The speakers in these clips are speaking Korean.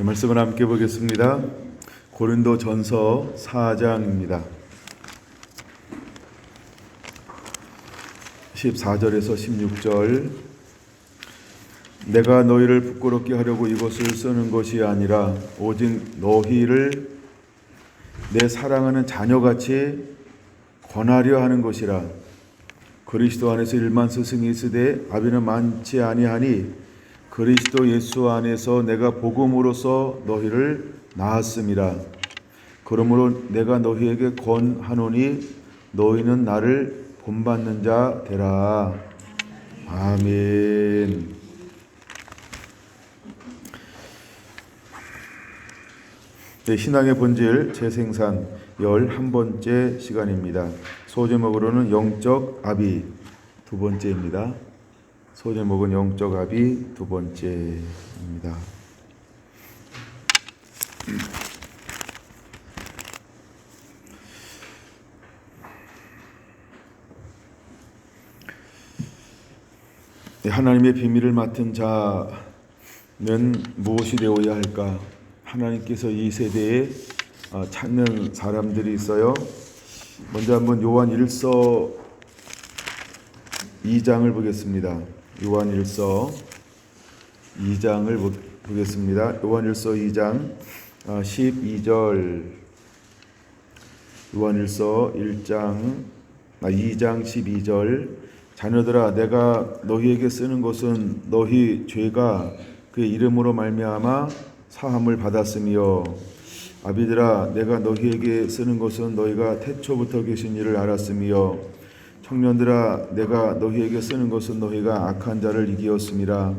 말씀을 함께 보겠습니다. 고린도전서 4장입니다. 14절에서 16절. 내가 너희를 부끄럽게 하려고 이것을 쓰는 것이 아니라 오직 너희를 내 사랑하는 자녀같이 권하려 하는 것이라. 그리스도 안에서 일만 스승이 있으되 아비는 많지 아니하니 그리스도 예수 안에서 내가 복음으로써 너희를 낳았음이라. 그러므로 내가 너희에게 권하노니 너희는 나를 본받는 자 되라. 아멘. 네, 신앙의 본질 재생산 11번째 시간입니다. 소제목으로는 영적 아비 두 번째입니다. 소제목은 영적 아비 두 번째입니다. 하나님의 비밀을 맡은 자는 무엇이 되어야 할까? 하나님께서 이 세대에 찾는 사람들이 있어요. 먼저 한번 요한 1서 2장을 보겠습니다. 요한 1서 2장을 보겠습니다. 요한 1서 2장 12절. 요한 1서 2장 12절. 자녀들아, 내가 너희에게 쓰는 것은 너희 죄가 그의 이름으로 말미암아 사함을 받았으며, 아비들아, 내가 너희에게 쓰는 것은 너희가 태초부터 계신 이를 알았으며, 청년들아, 내가 너희에게 쓰는 것은 너희가 악한 자를 이기었음이라.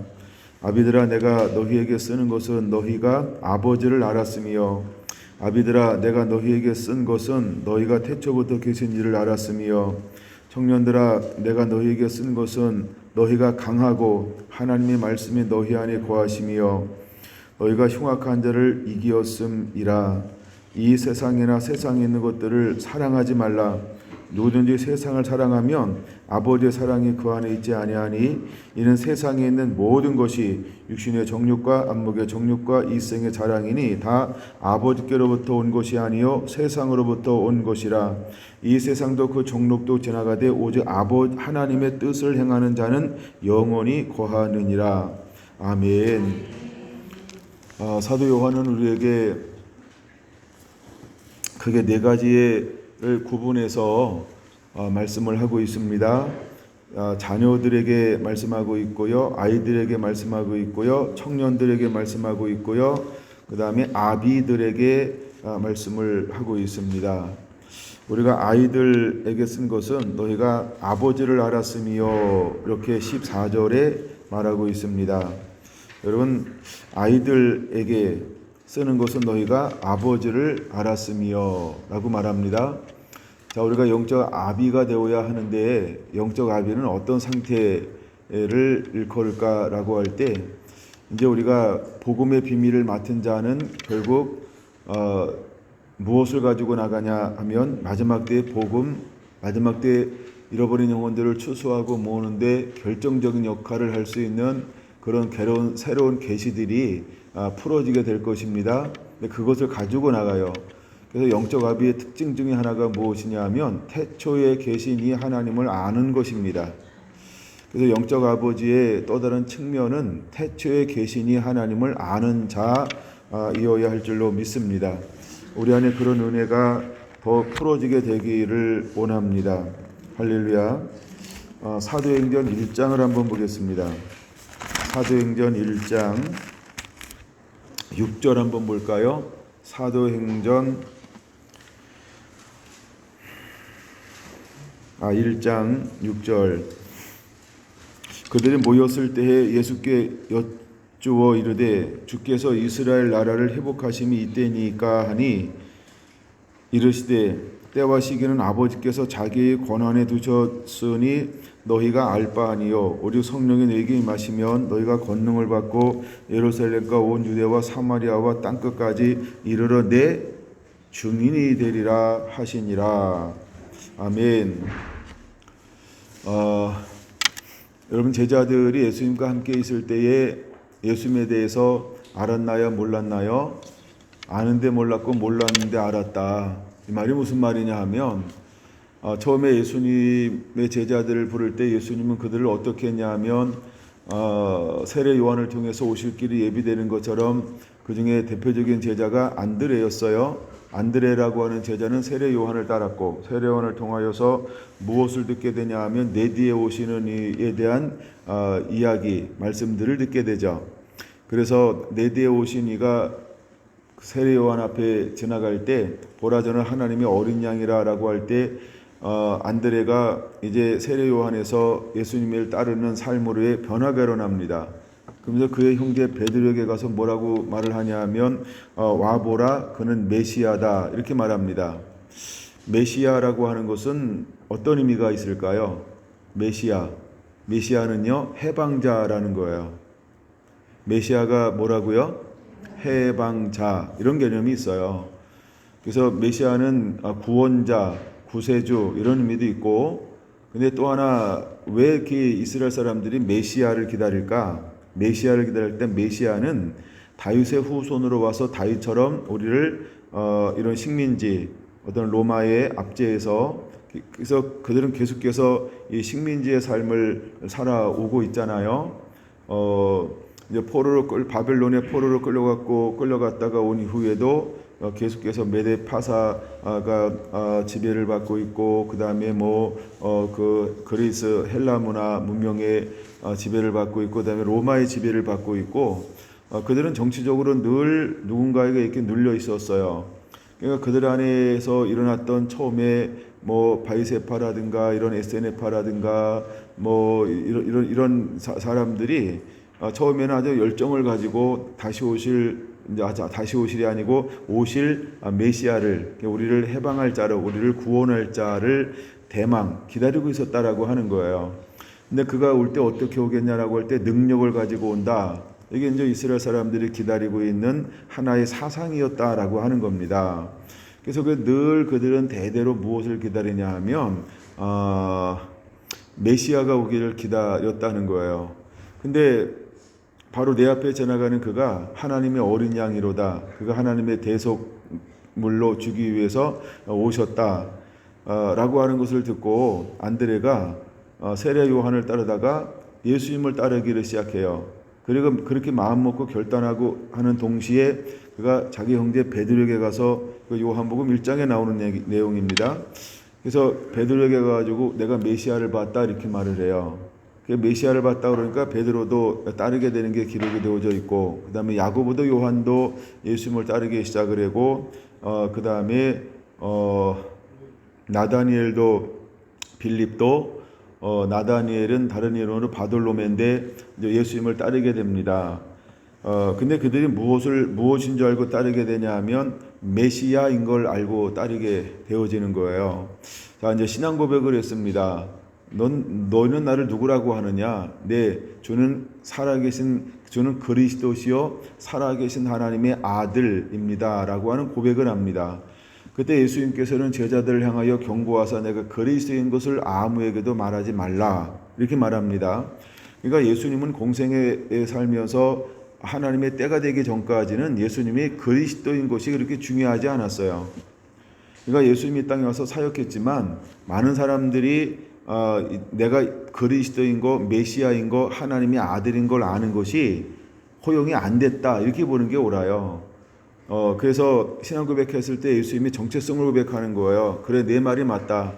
아비들아, 내가 너희에게 쓰는 것은 너희가 아버지를 알았으며, 아비들아, 내가 너희에게 쓴 것은 너희가 태초부터 계신 이를 알았으며, 청년들아, 내가 너희에게 쓴 것은 너희가 강하고 하나님의 말씀이 너희 안에 거하시며 너희가 흉악한 자를 이기었음이라. 이 세상이나 세상에 있는 것들을 사랑하지 말라. 누구든지 세상을 사랑하면 아버지의 사랑이 그 안에 있지 아니하니, 이는 세상에 있는 모든 것이 육신의 정욕과 안목의 정욕과 이생의 자랑이니 다 아버지께로부터 온 것이 아니요 세상으로부터 온 것이라. 이 세상도 그 정욕도 지나가되 오직 아버지 하나님의 뜻을 행하는 자는 영원히 거하느니라. 아멘. 사도 요한은 우리에게 크게 네 가지를 구분해서 말씀을 하고 있습니다. 자녀들에게 말씀하고 있고요, 아이들에게 말씀하고 있고요, 청년들에게 말씀하고 있고요, 그 다음에 아비들에게 말씀을 하고 있습니다. 우리가 아이들에게 쓴 것은 너희가 아버지를 알았으며, 이렇게 14절에 말하고 있습니다. 여러분, 아이들에게 쓰는 것은 너희가 아버지를 알았으며 라고 말합니다. 자, 우리가 영적 아비가 되어야 하는데 영적 아비는 어떤 상태를 일컬을까라고 할 때, 이제 우리가 복음의 비밀을 맡은 자는 결국 무엇을 가지고 나가냐 하면 마지막 때의 복음, 마지막 때 잃어버린 영혼들을 추수하고 모으는데 결정적인 역할을 할 수 있는 그런 새로운 계시들이 풀어지게 될 것입니다. 근데 그것을 가지고 나가요. 그래서 영적 아비의 특징 중에 하나가 무엇이냐 하면 태초에 계신 이 하나님을 아는 것입니다. 그래서 영적 아버지의 또 다른 측면은 태초에 계신 이 하나님을 아는 자이어야 할 줄로 믿습니다. 우리 안에 그런 은혜가 더 풀어지게 되기를 원합니다. 할렐루야. 사도행전 1장을 한번 보겠습니다. 사도행전 1장 6절 한번 볼까요? 사도행전 1장 6절. 그들이 모였을 때에 예수께 여쭈어 이르되 주께서 이스라엘 나라를 회복하심이 이때니까 하니, 이르시되 때와 시기는 아버지께서 자기의 권한에 두셨으니 너희가 알 바 아니요 오직 성령이 너희에게 임하시면 너희가 권능을 받고 예루살렘과 온 유대와 사마리아와 땅끝까지 이르러 내 증인이 되리라 하시니라. 아멘. 여러분, 제자들이 예수님과 함께 있을 때에 예수님에 대해서 알았나요? 몰랐나요? 아는데 몰랐고 몰랐는데 알았다. 이 말이 무슨 말이냐 하면 처음에 예수님의 제자들을 부를 때 예수님은 그들을 어떻게 했냐 하면 세례 요한을 통해서 오실 길이 예비되는 것처럼 그 중에 대표적인 제자가 안드레였어요. 안드레라고 하는 제자는 세례 요한을 따랐고 세례 요한을 통하여서 무엇을 듣게 되냐 하면 내 뒤에 오시는 이에 대한 이야기, 말씀들을 듣게 되죠. 그래서 내 뒤에 오신 이가 세례 요한 앞에 지나갈 때 보라 저는 하나님의 어린 양이라라고 할 때 안드레가 이제 세례 요한에서 예수님을 따르는 삶으로의 변화가 일어납니다. 그러면서 그의 형제 베드로에게 가서 뭐라고 말을 하냐 하면 와보라 그는 메시아다 이렇게 말합니다. 메시아라고 하는 것은 어떤 의미가 있을까요? 메시아는요 해방자라는 거예요. 메시아가 뭐라고요? 해방자 이런 개념이 있어요. 그래서 메시아는 구원자, 구세주 이런 의미도 있고 근데 또 하나 왜 이렇게 이스라엘 사람들이 메시아를 기다릴까? 메시아를 기다릴 때 메시아는 다윗의 후손으로 와서 다윗처럼 우리를 이런 식민지 어떤 로마의 압제에서 그래서 그들은 계속해서 이 식민지의 삶을 살아오고 있잖아요. 이제 바벨론의 포로로 끌려갔다가 온 이후에도 계속해서 메데 파사가 지배를 받고 있고 그 다음에 그 그리스 헬라 문화 문명의 지배를 받고 있고 그 다음에 로마의 지배를 받고 있고 그들은 정치적으로 늘 누군가에게 이렇게 눌려 있었어요. 그러니까 그들 안에서 일어났던 처음에 바이세파라든가 이런 SNF파라든가 이런 사람들이 처음에는 아주 열정을 가지고 다시 오실이 아니고 오실 메시아를 우리를 해방할 자를 우리를 구원할 자를 대망 기다리고 있었다라고 하는 거예요. 근데 그가 올 때 어떻게 오겠냐라고 할 때 능력을 가지고 온다. 이게 이제 이스라엘 사람들이 기다리고 있는 하나의 사상이었다라고 하는 겁니다. 그래서 늘 그들은 대대로 무엇을 기다리냐 하면 메시아가 오기를 기다렸다는 거예요. 근데 바로 내 앞에 지나가는 그가 하나님의 어린 양이로다. 그가 하나님의 대속물로 주기 위해서 오셨다. 라고 하는 것을 듣고 안드레가 세례 요한을 따르다가 예수님을 따르기를 시작해요. 그리고 그렇게 마음 먹고 결단하고 하는 동시에 그가 자기 형제 베드로에게 가서 그 요한복음 1장에 나오는 내용입니다. 그래서 베드로에게 가가지고 내가 메시아를 봤다 이렇게 말을 해요. 메시아를 봤다 그러니까 베드로도 따르게 되는 게 기록이 되어져 있고 그 다음에 야고보도 요한도 예수님을 따르기 시작을 하고 그 다음에 나다니엘도 빌립도 나다니엘은 다른 이름으로 바돌로메인데 예수님을 따르게 됩니다. 근데 그들이 무엇인 줄 알고 따르게 되냐 하면 메시아인 걸 알고 따르게 되어지는 거예요. 자, 이제 신앙 고백을 했습니다. 너는 나를 누구라고 하느냐? 네, 주는 그리스도시요 살아계신 하나님의 아들입니다. 라고 하는 고백을 합니다. 그때 예수님께서는 제자들을 향하여 경고하사 내가 그리스도인 것을 아무에게도 말하지 말라. 이렇게 말합니다. 그러니까 예수님은 공생에 살면서 하나님의 때가 되기 전까지는 예수님이 그리스도인 것이 그렇게 중요하지 않았어요. 그러니까 예수님이 땅에 와서 사역했지만 많은 사람들이 내가 그리스도인 거, 메시아인 거, 하나님의 아들인 걸 아는 것이 허용이 안 됐다 이렇게 보는 게 옳아요. 그래서 신앙 고백했을 때 예수님이 정체성을 고백하는 거예요. 그래 내 말이 맞다.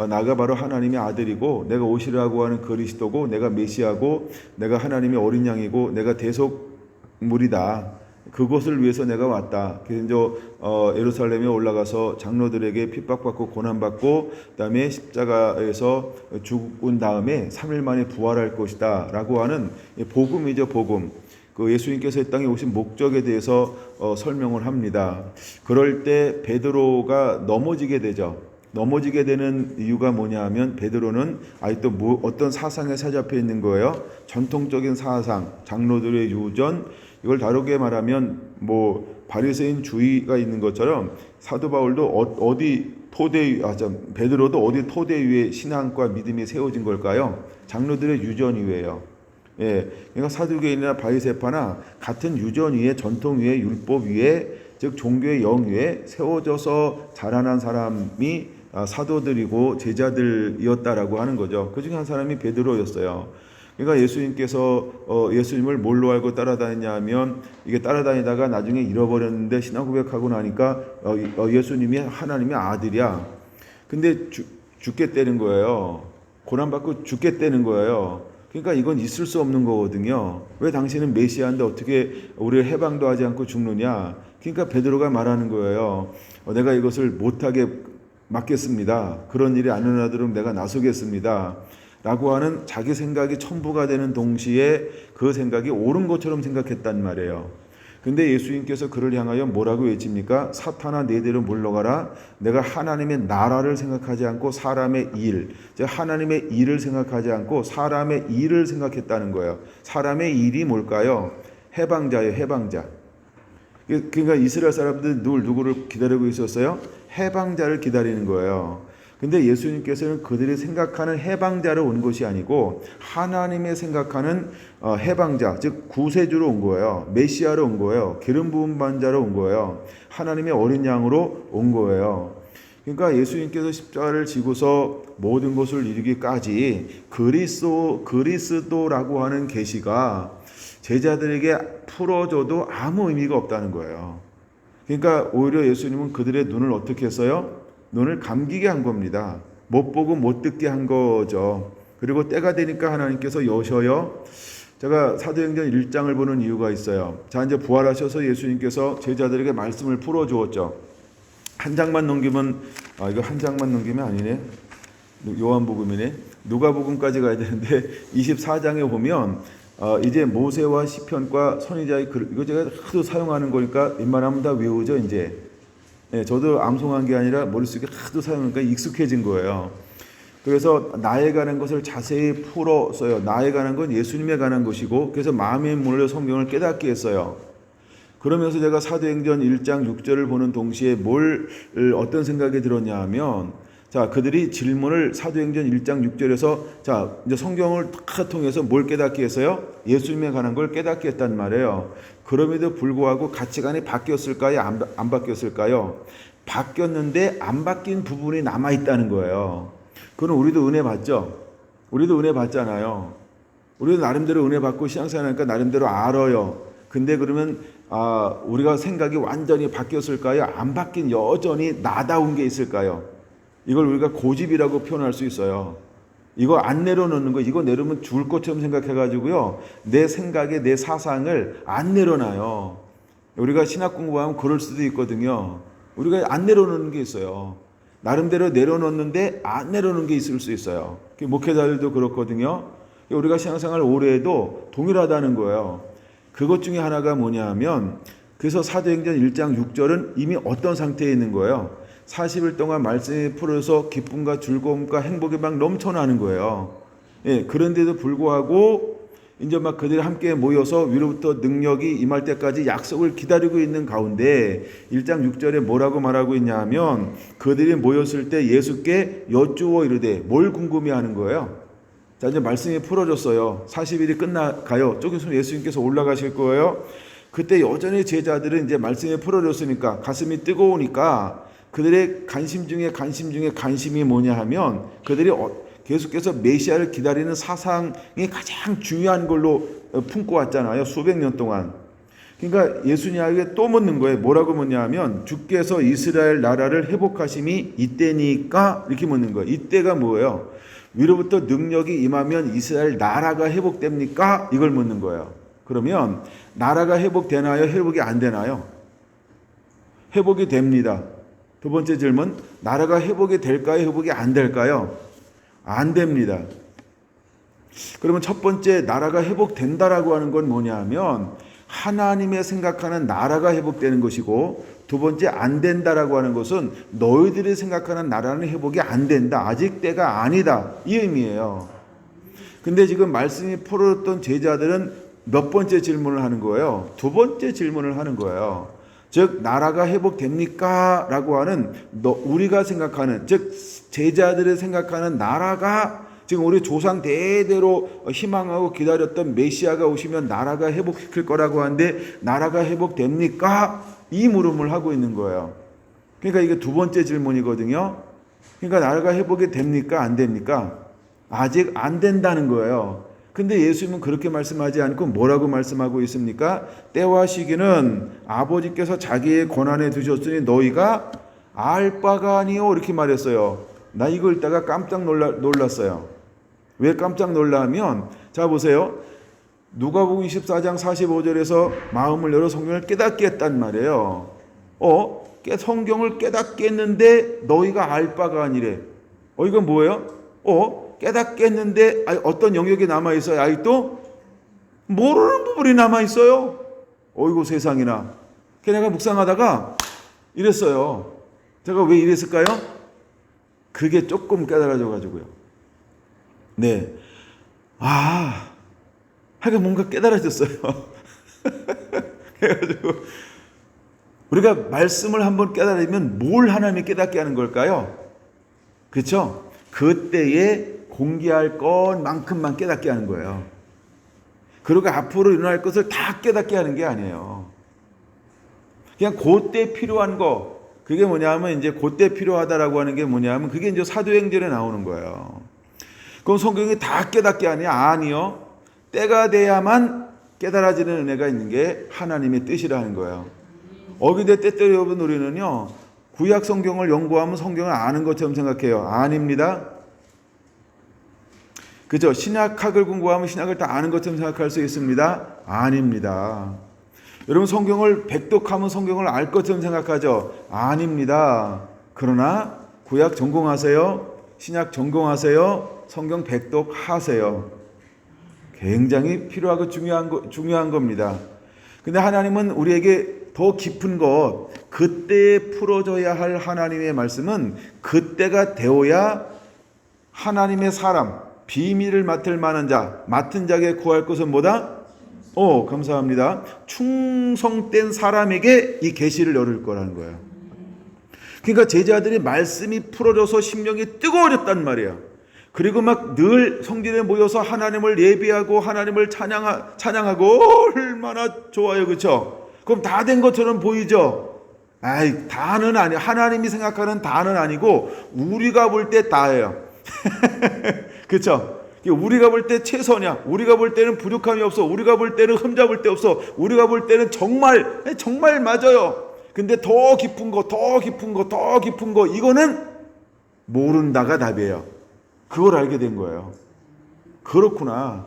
나가 바로 하나님의 아들이고 내가 오시라고 하는 그리스도고 내가 메시아고 내가 하나님의 어린 양이고 내가 대속물이다. 그것을 위해서 내가 왔다. 그래서 예루살렘에 올라가서 장로들에게 핍박받고 고난받고 그다음에 십자가에서 죽은 다음에 3일 만에 부활할 것이다 라고 하는 복음이죠. 복음. 그 예수님께서 이 땅에 오신 목적에 대해서 설명을 합니다. 그럴 때 베드로가 넘어지게 되죠. 넘어지게 되는 이유가 뭐냐 하면 베드로는 아직도 어떤 사상에 사잡혀 있는 거예요. 전통적인 사상, 장로들의 유전, 이걸 다르게 말하면 바리새인주의가 있는 것처럼 사도 바울도 베드로도 어디 토대 위에 신앙과 믿음이 세워진 걸까요? 장로들의 유전 위에요. 예, 그러니까 사두개인이나 바리새파나 같은 유전 위에 전통 위에 율법 위에 즉 종교의 영 위에 세워져서 자라난 사람이 사도들이고 제자들이었다라고 하는 거죠. 그 중에 한 사람이 베드로였어요. 그러니까 예수님께서 예수님을 뭘로 알고 따라다녔냐 하면 이게 따라다니다가 나중에 잃어버렸는데 신앙 고백하고 나니까 예수님이 하나님의 아들이야. 근데 죽겠다는 거예요. 고난받고 죽겠다는 거예요. 그러니까 이건 있을 수 없는 거거든요. 왜 당신은 메시아인데 어떻게 우리를 해방도 하지 않고 죽느냐. 그러니까 베드로가 말하는 거예요. 내가 이것을 못하게 막겠습니다. 그런 일이 안 일어나도록 내가 나서겠습니다. 라고 하는 자기 생각이 첨부가 되는 동시에 그 생각이 옳은 것처럼 생각했단 말이에요. 근데 예수님께서 그를 향하여 뭐라고 외칩니까? 사탄아 내대로 물러가라. 내가 하나님의 나라를 생각하지 않고 사람의 일, 즉 하나님의 일을 생각하지 않고 사람의 일을 생각했다는 거예요. 사람의 일이 뭘까요? 해방자예요. 해방자. 그러니까 이스라엘 사람들 누구를 기다리고 있었어요? 해방자를 기다리는 거예요. 근데 예수님께서는 그들이 생각하는 해방자로 온 것이 아니고 하나님의 생각하는 해방자, 즉 구세주로 온 거예요. 메시아로 온 거예요. 기름 부음 받은 자로 온 거예요. 하나님의 어린 양으로 온 거예요. 그러니까 예수님께서 십자가를 지고서 모든 것을 이루기까지 그리스도라고 하는 계시가 제자들에게 풀어줘도 아무 의미가 없다는 거예요. 그러니까 오히려 예수님은 그들의 눈을 어떻게 했어요? 눈을 감기게 한 겁니다. 못 보고 못 듣게 한 거죠. 그리고 때가 되니까 하나님께서 여셔요. 제가 사도행전 1장을 보는 이유가 있어요. 자, 이제 부활하셔서 예수님께서 제자들에게 말씀을 풀어주었죠. 한 장만 넘기면 이거 한 장만 넘기면 아니네. 요한복음이네. 누가복음까지 가야 되는데 24장에 보면 이제 모세와 시편과 선지자의 글, 이거 제가 하도 사용하는 거니까 웬만하면 다 외우죠 이제. 네, 저도 암송한 게 아니라 머릿속에 하도 사용하니까 익숙해진 거예요. 그래서 나에 관한 것을 자세히 풀어서요. 나에 관한 건 예수님에 관한 것이고, 그래서 마음의 문을 성경을 깨닫게 했어요. 그러면서 제가 사도행전 1장 6절을 보는 동시에 어떤 생각이 들었냐 하면, 자, 그들이 질문을 사도행전 1장 6절에서 자, 이제 성경을 다 통해서 뭘 깨닫게 했어요? 예수님에 관한 걸 깨닫게 했단 말이에요. 그럼에도 불구하고 가치관이 바뀌었을까요? 안 바뀌었을까요? 바뀌었는데 안 바뀐 부분이 남아 있다는 거예요. 그건 우리도 은혜 받죠? 우리도 은혜 받잖아요. 우리도 나름대로 은혜 받고 신앙생활하니까 나름대로 알아요. 근데 그러면 우리가 생각이 완전히 바뀌었을까요? 안 바뀐 여전히 나다운 게 있을까요? 이걸 우리가 고집이라고 표현할 수 있어요. 이거 안 내려놓는 거, 이거 내려면 죽을 것처럼 생각해가지고요. 내 생각에 내 사상을 안 내려놔요. 우리가 신학 공부하면 그럴 수도 있거든요. 우리가 안 내려놓는 게 있어요. 나름대로 내려놓는데 안 내려놓는 게 있을 수 있어요. 목회자들도 그렇거든요. 우리가 신앙생활 오래 해도 동일하다는 거예요. 그것 중에 하나가 뭐냐 하면, 그래서 사도행전 1장 6절은 이미 어떤 상태에 있는 거예요? 40일 동안 말씀이 풀어서 기쁨과 즐거움과 행복이 막 넘쳐나는 거예요. 예, 그런데도 불구하고 이제 막 그들이 함께 모여서 위로부터 능력이 임할 때까지 약속을 기다리고 있는 가운데 1장 6절에 뭐라고 말하고 있냐 하면, 그들이 모였을 때 예수께 여쭈어 이르되, 뭘 궁금해하는 거예요? 자, 이제 말씀이 풀어졌어요. 40일이 끝나가요. 저기서 예수님께서 올라가실 거예요. 그때 여전히 제자들은 이제 말씀이 풀어졌으니까 가슴이 뜨거우니까 그들의 관심 중에 관심이 뭐냐 하면, 그들이 계속해서 메시아를 기다리는 사상이 가장 중요한 걸로 품고 왔잖아요. 수백 년 동안. 그러니까 예수님에게 또 묻는 거예요. 뭐라고 묻냐 하면, 주께서 이스라엘 나라를 회복하심이 이때니까, 이렇게 묻는 거예요. 이때가 뭐예요? 위로부터 능력이 임하면 이스라엘 나라가 회복됩니까? 이걸 묻는 거예요. 그러면 나라가 회복되나요? 회복이 안 되나요? 회복이 됩니다. 두 번째 질문, 나라가 회복이 될까요? 회복이 안 될까요? 안 됩니다. 그러면 첫 번째, 나라가 회복된다라고 하는 건 뭐냐 하면, 하나님의 생각하는 나라가 회복되는 것이고, 두 번째, 안 된다라고 하는 것은 너희들이 생각하는 나라는 회복이 안 된다. 아직 때가 아니다. 이 의미예요. 근데 지금 말씀이 풀어졌던 제자들은 몇 번째 질문을 하는 거예요? 두 번째 질문을 하는 거예요. 즉, 나라가 회복됩니까? 라고 하는 우리가 생각하는, 즉 제자들이 생각하는 나라가 지금 우리 조상 대대로 희망하고 기다렸던 메시아가 오시면 나라가 회복시킬 거라고 하는데 나라가 회복됩니까? 이 물음을 하고 있는 거예요. 그러니까 이게 두 번째 질문이거든요. 그러니까 나라가 회복이 됩니까? 안 됩니까? 아직 안 된다는 거예요. 근데 예수님은 그렇게 말씀하지 않고 뭐라고 말씀하고 있습니까? 때와 시기는 아버지께서 자기의 권한에 두셨으니 너희가 알 바가 아니요, 이렇게 말했어요. 나 이거 읽다가 깜짝 놀랐어요. 왜 깜짝 놀라면, 자 보세요. 누가복음 24장 45절에서 마음을 열어 성경을 깨닫게 했단 말이에요. 성경을 깨닫게 했는데 너희가 알 바가 아니래. 이건 뭐예요? 깨닫게 했는데 어떤 영역이 남아있어요? 아직도 모르는 부분이 남아있어요. 어이구 세상이나. 내가 묵상하다가 이랬어요. 제가 왜 이랬을까요? 그게 조금 깨달아져 가지고요. 네. 하여간 뭔가 깨달아졌어요. 그래가지고 우리가 말씀을 한번 깨달으면 뭘 하나님이 깨닫게 하는 걸까요? 그렇죠? 그때에 공개할 것만큼만 깨닫게 하는 거예요. 그리고 앞으로 일어날 것을 다 깨닫게 하는 게 아니에요. 그냥 그때 필요한 거, 그게 뭐냐면 이제 그때 필요하다라고 하는 게 뭐냐면 그게 이제 사도행전에 나오는 거예요. 그럼 성경이 다 깨닫게 하냐? 아니요. 때가 돼야만 깨달아지는 은혜가 있는 게 하나님의 뜻이라는 거예요. 어기대 때때려본 우리는요, 구약 성경을 연구하면 성경을 아는 것처럼 생각해요. 아닙니다. 그죠? 신약학을 공부하면 신약을 다 아는 것처럼 생각할 수 있습니다. 아닙니다. 여러분 성경을 백독하면 성경을 알 것처럼 생각하죠. 아닙니다. 그러나 구약 전공하세요. 신약 전공하세요. 성경 백독하세요. 굉장히 필요하고 중요한 겁니다. 근데 하나님은 우리에게 더 깊은 것, 그때에 풀어져야 할 하나님의 말씀은 그때가 되어야 하나님의 사람, 비밀을 맡을 만한 자, 맡은 자에게 구할 것은 뭐다? 감사합니다. 충성된 사람에게 이 계시를 열을 거라는 거예요. 그러니까 제자들이 말씀이 풀어져서 심령이 뜨거워졌단 말이에요. 그리고 막 늘 성전에 모여서 하나님을 예배하고 하나님을 찬양하고 얼마나 좋아요. 그렇죠? 그럼 다 된 것처럼 보이죠? 다는 아니에요. 하나님이 생각하는 다는 아니고 우리가 볼 때 다예요. 그렇죠? 우리가 볼 때 최선이야. 우리가 볼 때는 부족함이 없어. 우리가 볼 때는 흠잡을 데 없어. 우리가 볼 때는 정말 맞아요. 근데 더 깊은 거 이거는 모른다가 답이에요. 그걸 알게 된 거예요. 그렇구나.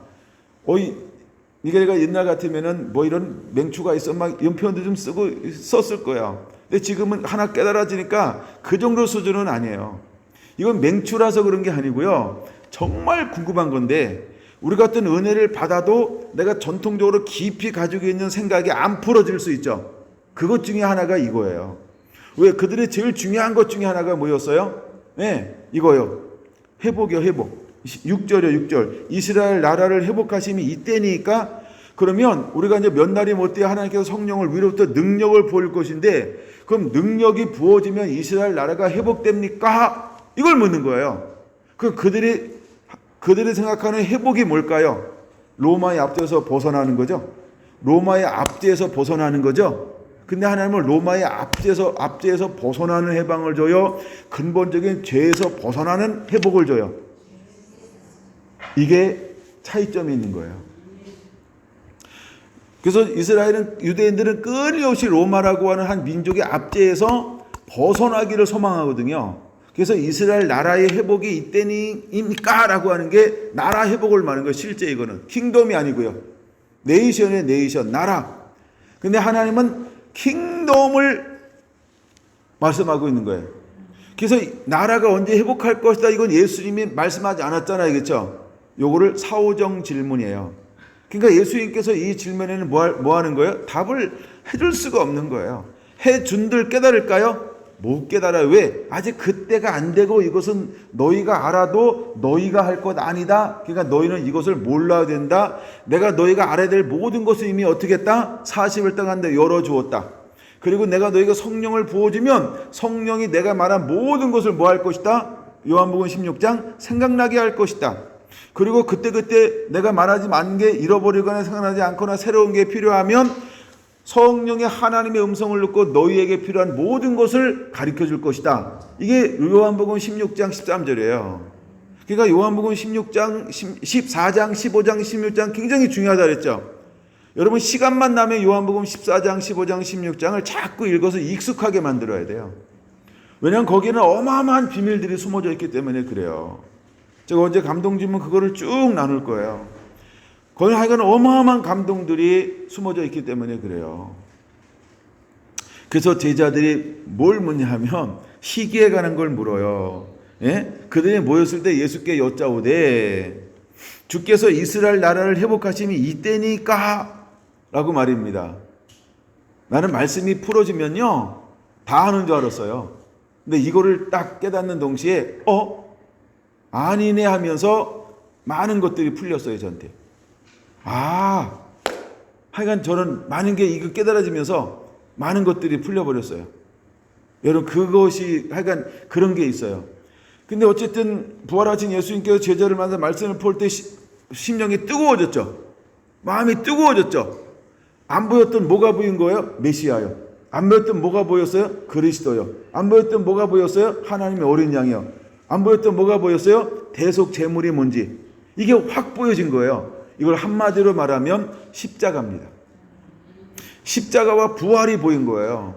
이게 내가 옛날 같으면은 뭐 이런 맹추가 있어 막 이런 표현도 좀 썼을 거야. 근데 지금은 하나 깨달아지니까 그 정도 수준은 아니에요. 이건 맹추라서 그런 게 아니고요. 정말 궁금한 건데 우리가 어떤 은혜를 받아도 내가 전통적으로 깊이 가지고 있는 생각이 안 풀어질 수 있죠. 그것 중에 하나가 이거예요. 왜? 그들의 제일 중요한 것 중에 하나가 뭐였어요? 네, 이거요. 회복이요, 회복. 6절이요, 6절. 이스라엘 나라를 회복하심이 이때니까 그러면 우리가 이제 몇 날이 못 돼야 하나님께서 성령을 위로부터 능력을 부을 것인데 그럼 능력이 부어지면 이스라엘 나라가 회복됩니까? 이걸 묻는 거예요. 그들이 생각하는 회복이 뭘까요? 로마의 압제에서 벗어나는 거죠. 로마의 압제에서 벗어나는 거죠. 근데 하나님은 로마의 압제에서 벗어나는 해방을 줘요. 근본적인 죄에서 벗어나는 회복을 줘요. 이게 차이점이 있는 거예요. 그래서 유대인들은 끊임없이 로마라고 하는 한 민족의 압제에서 벗어나기를 소망하거든요. 그래서 이스라엘 나라의 회복이 이때니까 라고 하는 게 나라 회복을 말하는 거예요. 실제 이거는 킹덤이 아니고요. 네이션의 네이션, 나라. 근데 하나님은 킹덤을 말씀하고 있는 거예요. 그래서 나라가 언제 회복할 것이다 이건 예수님이 말씀하지 않았잖아요. 그렇죠? 요거를 사오정 질문이에요. 그러니까 예수님께서 이 질문에는 뭐 하는 거예요? 답을 해줄 수가 없는 거예요. 해준들 깨달을까요? 못 깨달아요. 왜? 아직 그때가 안 되고 이것은 너희가 알아도 너희가 할 것 아니다. 그러니까 너희는 이것을 몰라야 된다. 내가 너희가 알아야 될 모든 것을 이미 어떻게 했다? 40일 동안 열어주었다. 그리고 내가 너희가 성령을 부어주면 성령이 내가 말한 모든 것을 뭐 할 것이다? 요한복음 16장 생각나게 할 것이다. 그리고 그때그때 내가 말하지 않은 게 잃어버리거나 생각나지 않거나 새로운 게 필요하면 성령의 하나님의 음성을 듣고 너희에게 필요한 모든 것을 가르쳐 줄 것이다. 이게 요한복음 16장 13절이에요. 그러니까 요한복음 16장, 14장, 15장, 16장 굉장히 중요하다 그랬죠. 여러분 시간만 나면 요한복음 14장, 15장, 16장을 자꾸 읽어서 익숙하게 만들어야 돼요. 왜냐하면 거기는 어마어마한 비밀들이 숨어져 있기 때문에 그래요. 제가 어제 감동 주면 그거를 쭉 나눌 거예요. 거기는 하여간 어마어마한 감동들이 숨어져 있기 때문에 그래요. 그래서 제자들이 뭘 묻냐 하면 시기에 관한 걸 물어요. 예? 그들이 모였을 때 예수께 여짜오되 주께서 이스라엘 나라를 회복하심이 이때니까 라고 말입니다. 나는 말씀이 풀어지면요 다 하는 줄 알았어요. 근데 이거를 딱 깨닫는 동시에 아니네 하면서 많은 것들이 풀렸어요 저한테. 하여간 저는 많은 게 이거 깨달아지면서 많은 것들이 풀려버렸어요. 여러분 그것이 하여간 그런 게 있어요. 근데 어쨌든 부활하신 예수님께서 제자를 만나 말씀을 풀 때 심령이 뜨거워졌죠. 마음이 뜨거워졌죠. 안 보였던 뭐가 보인 거예요? 메시아요. 안 보였던 뭐가 보였어요? 그리스도요. 안 보였던 뭐가 보였어요? 하나님의 어린 양이요. 안 보였던 뭐가 보였어요? 대속 제물이 뭔지. 이게 확 보여진 거예요. 이걸 한마디로 말하면 십자가입니다. 십자가와 부활이 보인 거예요.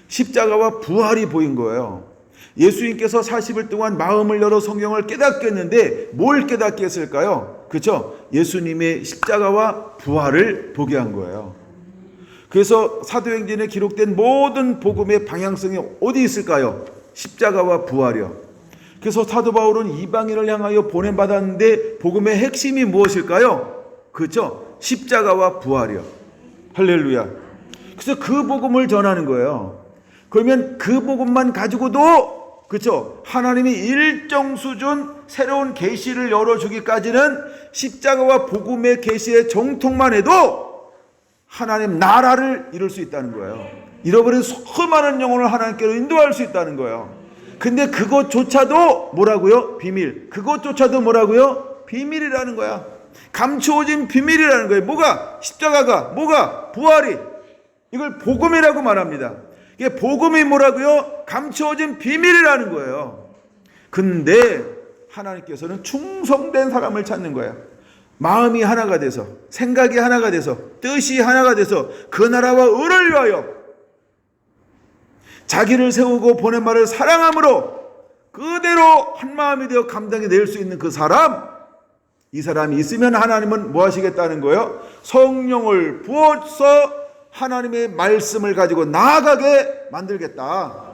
십자가와 부활이 보인 거예요. 예수님께서 40일 동안 마음을 열어 성경을 깨닫게 했는데 뭘 깨닫게 했을까요? 그렇죠? 예수님의 십자가와 부활을 보게 한 거예요. 그래서 사도행전에 기록된 모든 복음의 방향성이 어디 있을까요? 십자가와 부활이요. 그래서 사도 바울은 이방인을 향하여 보냄받았는데 복음의 핵심이 무엇일까요? 그렇죠? 십자가와 부활이요. 할렐루야. 그래서 그 복음을 전하는 거예요. 그러면 그 복음만 가지고도 그렇죠? 하나님이 일정 수준 새로운 계시를 열어주기까지는 십자가와 복음의 계시의 정통만 해도 하나님 나라를 이룰 수 있다는 거예요. 잃어버린 수많은 영혼을 하나님께로 인도할 수 있다는 거예요. 근데 그것조차도 뭐라고요? 비밀. 그것조차도 뭐라고요? 비밀이라는 거야. 감추어진 비밀이라는 거예요. 뭐가? 십자가가, 뭐가? 부활이. 이걸 복음이라고 말합니다. 이게 복음이 뭐라고요? 감추어진 비밀이라는 거예요. 근데 하나님께서는 충성된 사람을 찾는 거예요. 마음이 하나가 돼서, 생각이 하나가 돼서, 뜻이 하나가 돼서 그 나라와 의를 위하여 자기를 세우고 보낸 말을 사랑함으로 그대로 한 마음이 되어 감당이 낼 수 있는 그 사람, 이 사람이 있으면 하나님은 뭐 하시겠다는 거예요? 성령을 부어서 하나님의 말씀을 가지고 나아가게 만들겠다.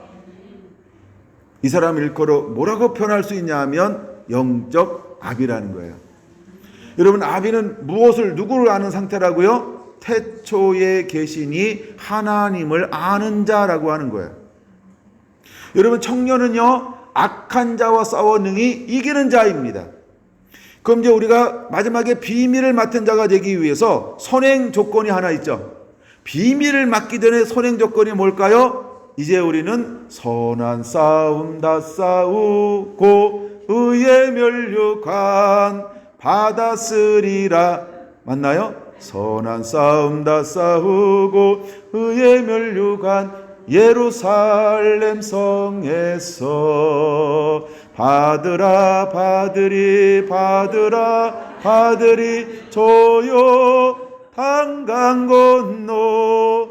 이 사람 일컬어 뭐라고 표현할 수 있냐 하면 영적 아비라는 거예요. 여러분 아비는 무엇을 누구를 아는 상태라고요? 태초에 계시니 하나님을 아는 자라고 하는 거예요. 여러분 청년은요 악한 자와 싸워 능히 이기는 자입니다. 그럼 이제 우리가 마지막에 비밀을 맡은 자가 되기 위해서 선행 조건이 하나 있죠. 비밀을 맡기 전에 선행 조건이 뭘까요? 이제 우리는 선한 싸움 다 싸우고 의의 면류관 받았으리라. 맞나요? 선한 싸움 다 싸우고 의의 면류관 예루살렘 성에서 받으라 받으리 받으라 받으리 조요 한강 건너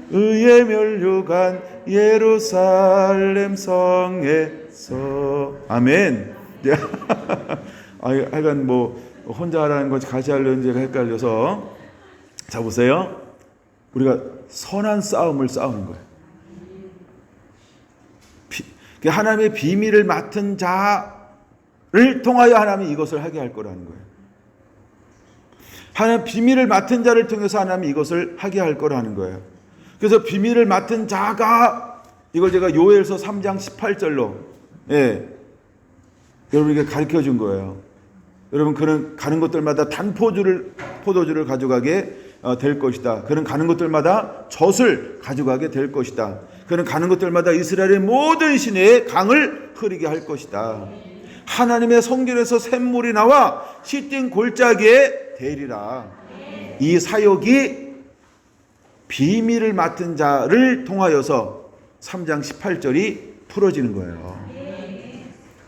의의 면류관 예루살렘 성에서. 아멘. 하여간 뭐 혼자 하라는 건지 같이 하려는 지가 헷갈려서. 자 보세요. 우리가 선한 싸움을 싸우는 거예요. 하나님의 비밀을 맡은 자를 통하여 하나님이 이것을 하게 할 거라는 거예요. 하나님 비밀을 맡은 자를 통해서 하나님이 이것을 하게 할 거라는 거예요. 그래서 비밀을 맡은 자가, 이걸 제가 요엘서 3장 18절로 여러분에게 가르쳐 준 거예요. 여러분 그는 가는 곳들마다 포도주를 가져가게 될 것이다. 그는 가는 곳들마다 젖을 가져가게 될 것이다. 그는 가는 곳들마다 이스라엘의 모든 시내에 강을 흐르게 할 것이다. 하나님의 성전에서 샘물이 나와 시뛴 골짜기에 대리라. 이 사역이 비밀을 맡은 자를 통하여서 3장 18절이 풀어지는 거예요.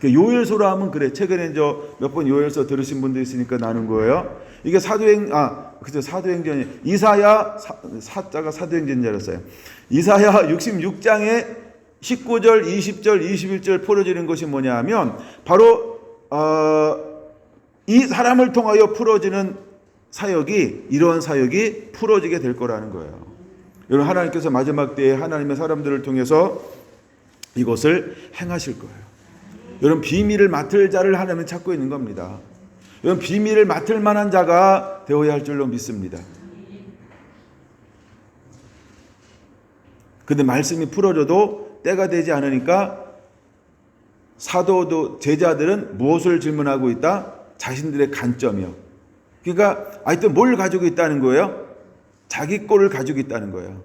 요엘서로 하면 그래. 최근에 몇 번 요엘서 들으신 분도 있으니까 나눈 거예요. 이게 사도행전이 이사야 사자가 사도행전인 줄 알았어요. 이사야 66장에 19절, 20절, 21절 풀어지는 것이 뭐냐 하면 바로 이 사람을 통하여 풀어지는 사역이, 이러한 사역이 풀어지게 될 거라는 거예요. 여러분, 하나님께서 마지막 때에 하나님의 사람들을 통해서 이것을 행하실 거예요. 여러분, 비밀을 맡을 자를 하나님은 찾고 있는 겁니다. 여러분, 비밀을 맡을 만한 자가 되어야 할 줄로 믿습니다. 근데 말씀이 풀어져도 때가 되지 않으니까 사도도 제자들은 무엇을 질문하고 있다? 자신들의 관점이요. 그러니까 아직도 뭘 가지고 있다는 거예요? 자기 꼴을 가지고 있다는 거예요.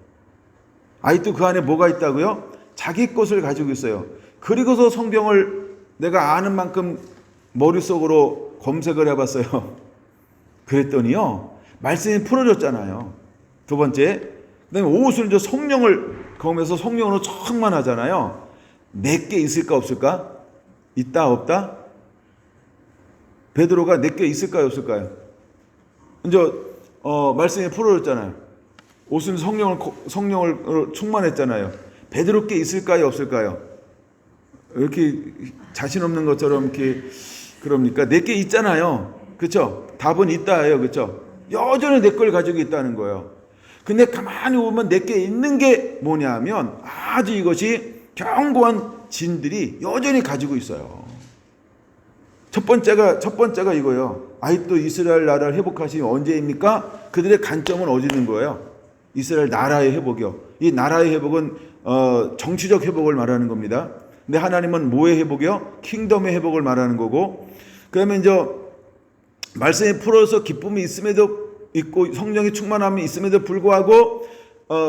아직도 그 안에 뭐가 있다고요? 자기 것을 가지고 있어요. 그리고서 성경을 내가 아는 만큼 머릿속으로 검색을 해봤어요. 그랬더니요, 말씀이 풀어졌잖아요. 두 번째, 그다음에 옷을 이제 성령을 검해서 성령으로 충만하잖아요. 내게 있을까 없을까? 있다 없다? 베드로가 내게 있을까요 없을까요? 이제 말씀이 풀어졌잖아요. 옷은 성령을 충만했잖아요. 베드로께 있을까요 없을까요? 이렇게 자신 없는 것처럼 이렇게 그럽니까? 내게 있잖아요. 그렇죠? 답은 있다예요. 그렇죠? 여전히 내 걸 가지고 있다는 거예요. 근데 가만히 보면 내게 있는 게 뭐냐면 아주 이것이 견고한 진들이 여전히 가지고 있어요. 첫 번째가 이거예요. 아직도 이스라엘 나라를 회복하시니 언제입니까? 그들의 관점은 어디 있는 거예요? 이스라엘 나라의 회복이요. 이 나라의 회복은 정치적 회복을 말하는 겁니다. 근데 하나님은 뭐의 회복이요? 킹덤의 회복을 말하는 거고, 그러면 이제 말씀이 풀어서 기쁨이 있음에도 있고 성령이 충만함이 있음에도 불구하고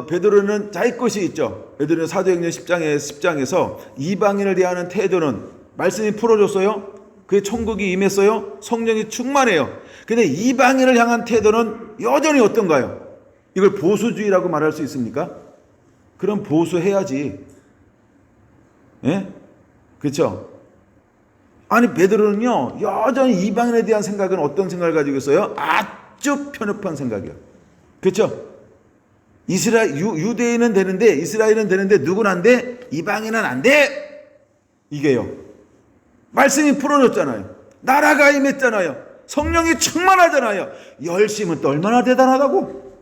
베드로는 자기 것이 있죠. 베드로는 사도행전 10장에서 이방인을 대하는 태도는 말씀이 풀어줬어요. 그의 천국이 임했어요. 성령이 충만해요. 근데 이방인을 향한 태도는 여전히 어떤가요? 이걸 보수주의라고 말할 수 있습니까? 그럼 보수해야지. 예? 그렇죠? 아니, 베드로는요, 여전히 이방인에 대한 생각은 어떤 생각을 가지고 있어요? 아주 편협한 생각이요. 그렇죠? 유대인은 되는데, 이스라엘은 되는데, 누구는 안 돼? 이방인은 안 돼! 이게요. 말씀이 풀어졌잖아요. 나라가 임했잖아요. 성령이 충만하잖아요. 열심은 또 얼마나 대단하다고.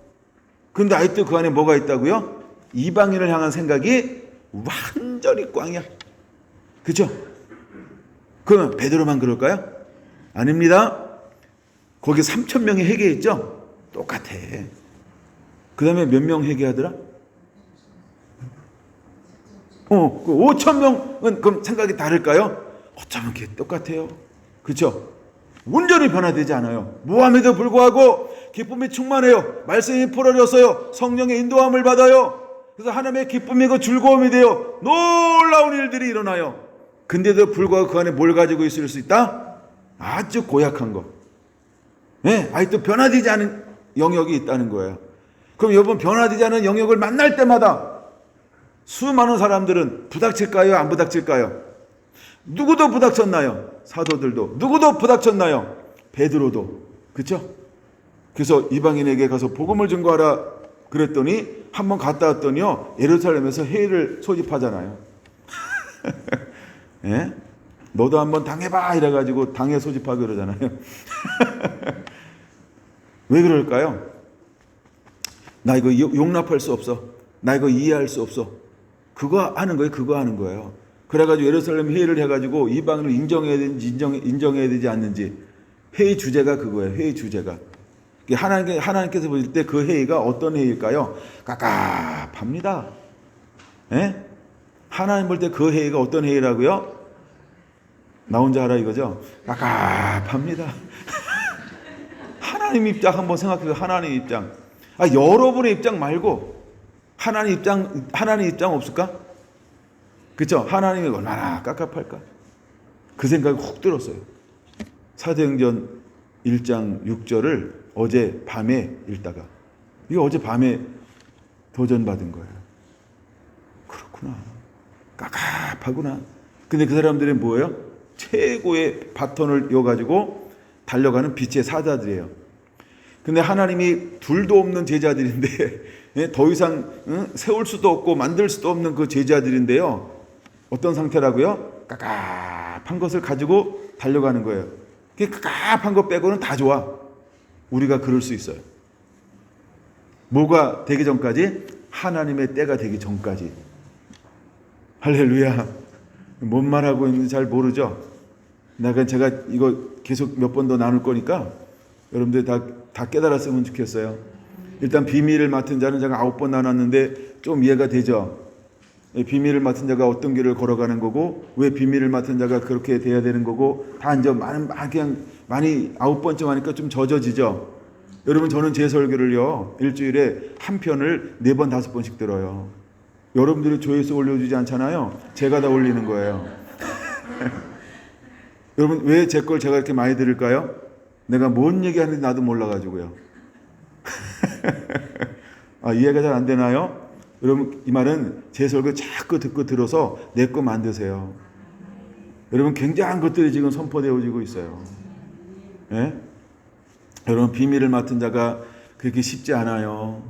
근데 아직도 그 안에 뭐가 있다고요? 이방인을 향한 생각이 완전히 꽝이야. 그렇죠? 그러면 베드로만 그럴까요? 아닙니다. 거기 3,000명이 회개했죠? 똑같아. 그 다음에 몇 명 회개하더라? 5,000명은 그럼 생각이 다를까요? 어쩌면 그게 똑같아요. 그렇죠? 온전히 변화되지 않아요. 무함에도 불구하고 기쁨이 충만해요. 말씀이 풀어졌어요. 성령의 인도함을 받아요. 그래서 하나님의 기쁨이고 즐거움이 되어 놀라운 일들이 일어나요. 근데도 불구하고 그 안에 뭘 가지고 있을 수 있다? 아주 고약한 거. 네, 아직도 변화되지 않은 영역이 있다는 거예요. 그럼 여러분, 변화되지 않은 영역을 만날 때마다 수많은 사람들은 부닥칠까요? 안 부닥칠까요? 누구도 부닥쳤나요? 사도들도. 누구도 부닥쳤나요? 베드로도. 그렇죠? 그래서 이방인에게 가서 복음을 증거하라 그랬더니 한번 갔다 왔더니요, 예루살렘에서 회의를 소집하잖아요. 예? 너도 한번 당해봐 이래가지고 당회 소집하고 그러잖아요. 왜 그럴까요? 나 이거 용납할 수 없어. 나 이거 이해할 수 없어. 그거 하는 거예요. 그래가지고 예루살렘 회의를 해가지고 이방인을 인정해야 되는지 인정해야 되지 않는지, 회의 주제가 그거예요. 회의 주제가. 하나님께서 보실 때 그 회의가 어떤 회의일까요? 깝깝합니다. 예? 하나님 볼 때 그 회의가 어떤 회의라고요? 나 혼자 하라 이거죠? 깝깝합니다. 하나님 입장 한번 생각해서, 하나님 입장. 여러분의 입장 말고 하나님 입장 없을까? 그렇죠? 하나님이 얼마나 깝깝할까? 그 생각이 훅 들었어요. 사도행전 1장 6절을 어제 밤에 읽다가 이거 어제 밤에 도전받은 거예요. 그렇구나. 깝깝하구나. 근데 그 사람들은 뭐예요? 최고의 바톤을 이어가지고 달려가는 빛의 사자들이에요. 근데 하나님이 둘도 없는 제자들인데 더 이상 세울 수도 없고 만들 수도 없는 그 제자들인데요. 어떤 상태라고요? 깝깝한 것을 가지고 달려가는 거예요. 깝깝한 것 빼고는 다 좋아. 우리가 그럴 수 있어요. 뭐가 되기 전까지? 하나님의 때가 되기 전까지. 할렐루야. 뭔 말하고 있는지 잘 모르죠? 제가 이거 계속 몇 번 더 나눌 거니까 여러분들 다 깨달았으면 좋겠어요. 일단 비밀을 맡은 자는 제가 9번 나눴는데 좀 이해가 되죠? 비밀을 맡은 자가 어떤 길을 걸어가는 거고 왜 비밀을 맡은 자가 그렇게 돼야 되는 거고 다 이제 그냥 많이 9번쯤 하니까 좀 젖어지죠? 여러분 저는 제 설교를요 일주일에 한 편을 4번 5번씩 들어요. 여러분들이 조회수 올려주지 않잖아요. 제가 다 올리는 거예요. 여러분 왜 제 걸 제가 이렇게 많이 들을까요? 내가 뭔 얘기하는지 나도 몰라가지고요. 이해가 잘 안 되나요? 여러분 이 말은 제 설교 자꾸 듣고 들어서 내 거 만드세요. 여러분 굉장한 것들이 지금 선포되어지고 있어요. 예? 여러분 비밀을 맡은 자가 그렇게 쉽지 않아요.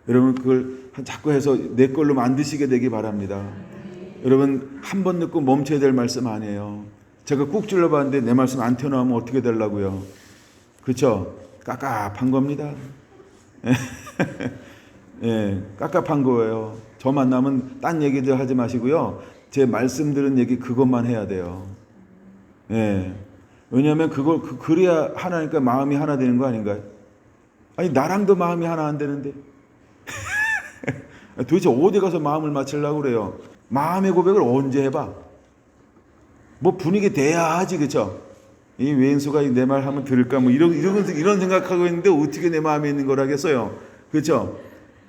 여러분 그걸 자꾸 해서 내 걸로 만드시게 되기 바랍니다. 여러분 한 번 듣고 멈춰야 될 말씀 아니에요. 제가 꾹 찔러봤는데 내 말씀 안 튀어나오면 어떻게 되려고요? 그렇죠? 깝깝한 겁니다. 예, 깝깝한 거예요. 저 만나면 딴 얘기들 하지 마시고요. 제 말씀 들은 얘기 그것만 해야 돼요. 예. 왜냐하면 그래야 하나니까 마음이 하나 되는 거 아닌가요? 아니 나랑도 마음이 하나 안 되는데 도대체 어디 가서 마음을 맞추려고 그래요? 마음의 고백을 언제 해봐? 뭐 분위기 돼야 하지, 그쵸? 이 왼수가 내 말 하면 들을까 뭐 이런 생각하고 있는데 어떻게 내 마음에 있는 거라겠어요? 그쵸?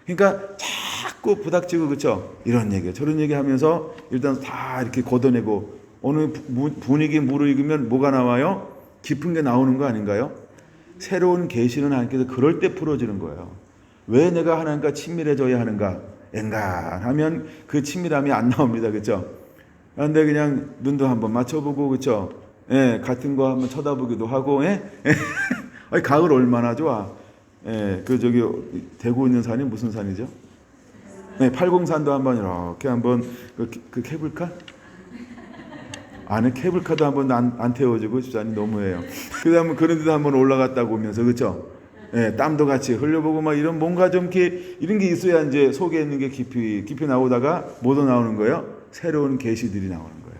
그러니까 자꾸 부닥치고, 그쵸? 이런 얘기 저런 얘기 하면서 일단 다 이렇게 걷어내고 어느 분위기 무르익으면 뭐가 나와요? 깊은 게 나오는 거 아닌가요? 새로운 계시는 하나님께서 그럴 때 풀어지는 거예요. 왜 내가 하나님과 친밀해져야 하는가? 엔간하면 그 친밀함이 안 나옵니다. 그렇죠? 그런데 그냥 눈도 한번 맞춰보고, 그렇죠? 예, 같은 거 한번 쳐다보기도 하고, 예? 아니, 가을 얼마나 좋아. 예, 저기 대구 있는 산이 무슨 산이죠? 네, 팔공산도 한번 이렇게 한번 그 케이블카? 안에 케이블카도 한번 안 태워주고 집사님 너무해요. 그다음에 그런 데도 한번 올라갔다 오면서, 그렇죠? 예, 땀도 같이 흘려보고 막 이런 뭔가 좀 이런 게 있어야 이제 속에 있는 게 깊이 나오다가 뭐도 나오는 거예요? 새로운 계시들이 나오는 거예요.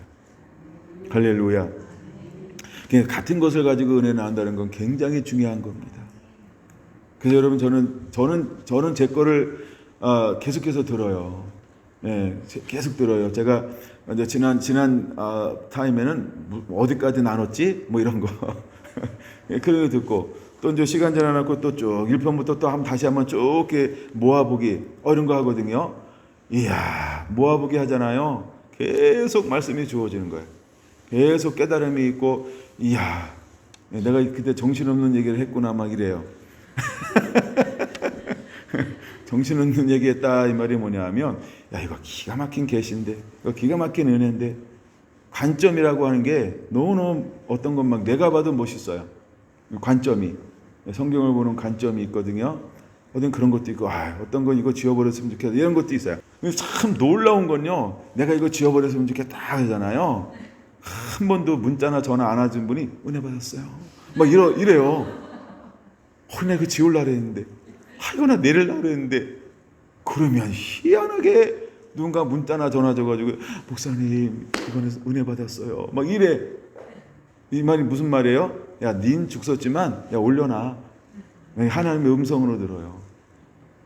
할렐루야. 그러니까 같은 것을 가지고 은혜 나온다는 건 굉장히 중요한 겁니다. 그래서 여러분 저는 제 거를 계속해서 들어요. 예, 계속 들어요. 제가 이제 지난 타임에는 어디까지 나눴지? 뭐 이런 거 그런 거 듣고 또 이제 시간 지나고 또 쭉 1편부터 또 다시 한번 쭉 이렇게 모아보기 이런 거 하거든요. 이야, 모아보기 하잖아요. 계속 말씀이 주어지는 거예요. 계속 깨달음이 있고, 이야, 내가 그때 정신없는 얘기를 했구나 막 이래요. 정신없는 얘기했다 이 말이 뭐냐면, 야 이거 기가 막힌 계시인데, 이거 기가 막힌 은혜인데, 관점이라고 하는 게 너무너무 어떤 건 막 내가 봐도 멋있어요. 관점이 성경을 보는 관점이 있거든요. 어떤 그런 것도 있고, 어떤 건 이거 지워버렸으면 좋겠다 이런 것도 있어요. 참 놀라운 건요, 내가 이거 지워버렸으면 좋겠다 하잖아요. 한 번도 문자나 전화 안 하신 분이 은혜 받았어요 막 이래요. 내가 이거 지우려고 했는데, 이거나 내리려고 했는데, 그러면 희한하게 누군가 문자나 전화 줘가지고 목사님 이번에 은혜 받았어요 막 이래. 이 말이 무슨 말이에요? 야, 닌 죽었지만 야 올려놔. 하나님의 음성으로 들어요.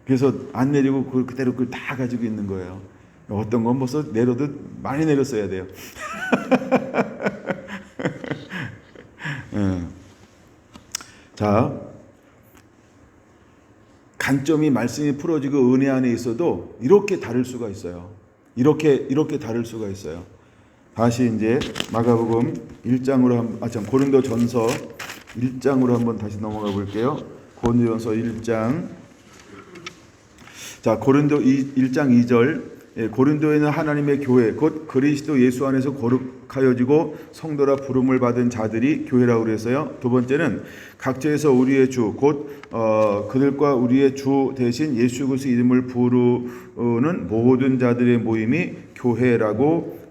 그래서 안 내리고 그대로 그걸 다 가지고 있는 거예요. 어떤 건 벌써 내려도 많이 내렸어야 돼요. 자, 관점이 말씀이 풀어지고 은혜 안에 있어도 이렇게 다를 수가 있어요. 이렇게 다를 수가 있어요. 다시 이제 마가복음 1장으로 고린도전서 1장으로 한번 다시 넘어가 볼게요. 고린도전서 1장. 자, 고린도 1장 2절. 고린도에 있는 하나님의 교회 곧 그리스도 예수 안에서 거룩하여지고 성도라 부름을 받은 자들이 교회라고 그랬어요. 두 번째는 각처에서 우리의 주 곧 그들과 우리의 주 대신 예수 그리스도 이름을 부르는 모든 자들의 모임이 교회라고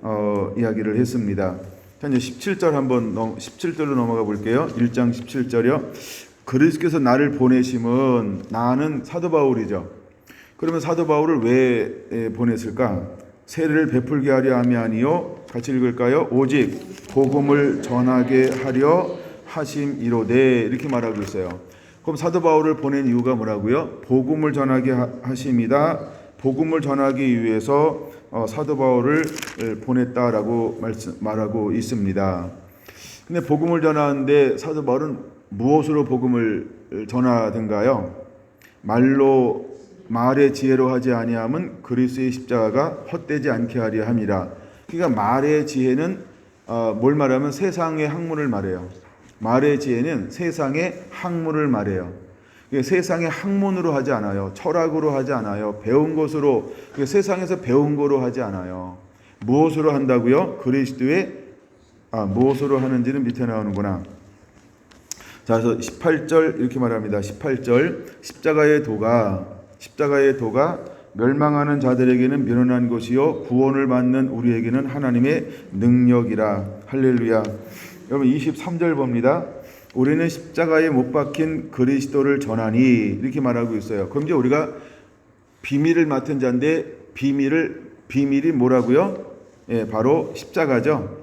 이야기를 했습니다. 자, 이제 17절 한번 17절로 넘어가 볼게요. 1장 17절이요. 그리스도께서 나를 보내심은, 나는 사도 바울이죠. 그러면 사도 바울을 왜 보냈을까? 세례를 베풀게 하려 함이 아니요. 같이 읽을까요? 오직 복음을 전하게 하려 하심이로되, 이렇게 말하고 있어요. 그럼 사도 바울을 보낸 이유가 뭐라고요? 복음을 전하게 하심이다. 복음을 전하기 위해서 사도 바울을 보냈다라고 말하고 있습니다. 근데 복음을 전하는데 사도 바울은 무엇으로 복음을 전하든가요? 말의 지혜로 하지 아니함은 그리스도의 십자가가 헛되지 않게 하려 함이라. 그러니까 말의 지혜는 뭘 말하면 세상의 학문을 말해요. 말의 지혜는 세상의 학문을 말해요. 세상의 학문으로 하지 않아요. 철학으로 하지 않아요. 배운 것으로, 세상에서 배운 거로 하지 않아요. 무엇으로 한다고요? 무엇으로 하는지는 밑에 나오는구나. 자, 그래서 18절 이렇게 말합니다. 18절 십자가의 도가 멸망하는 자들에게는 미련한 것이요 구원을 받는 우리에게는 하나님의 능력이라. 할렐루야. 여러분 23절 봅니다. 우리는 십자가에 못 박힌 그리스도를 전하니, 이렇게 말하고 있어요. 그럼 이제 우리가 비밀을 맡은 자인데 비밀이 뭐라고요? 바로 십자가죠.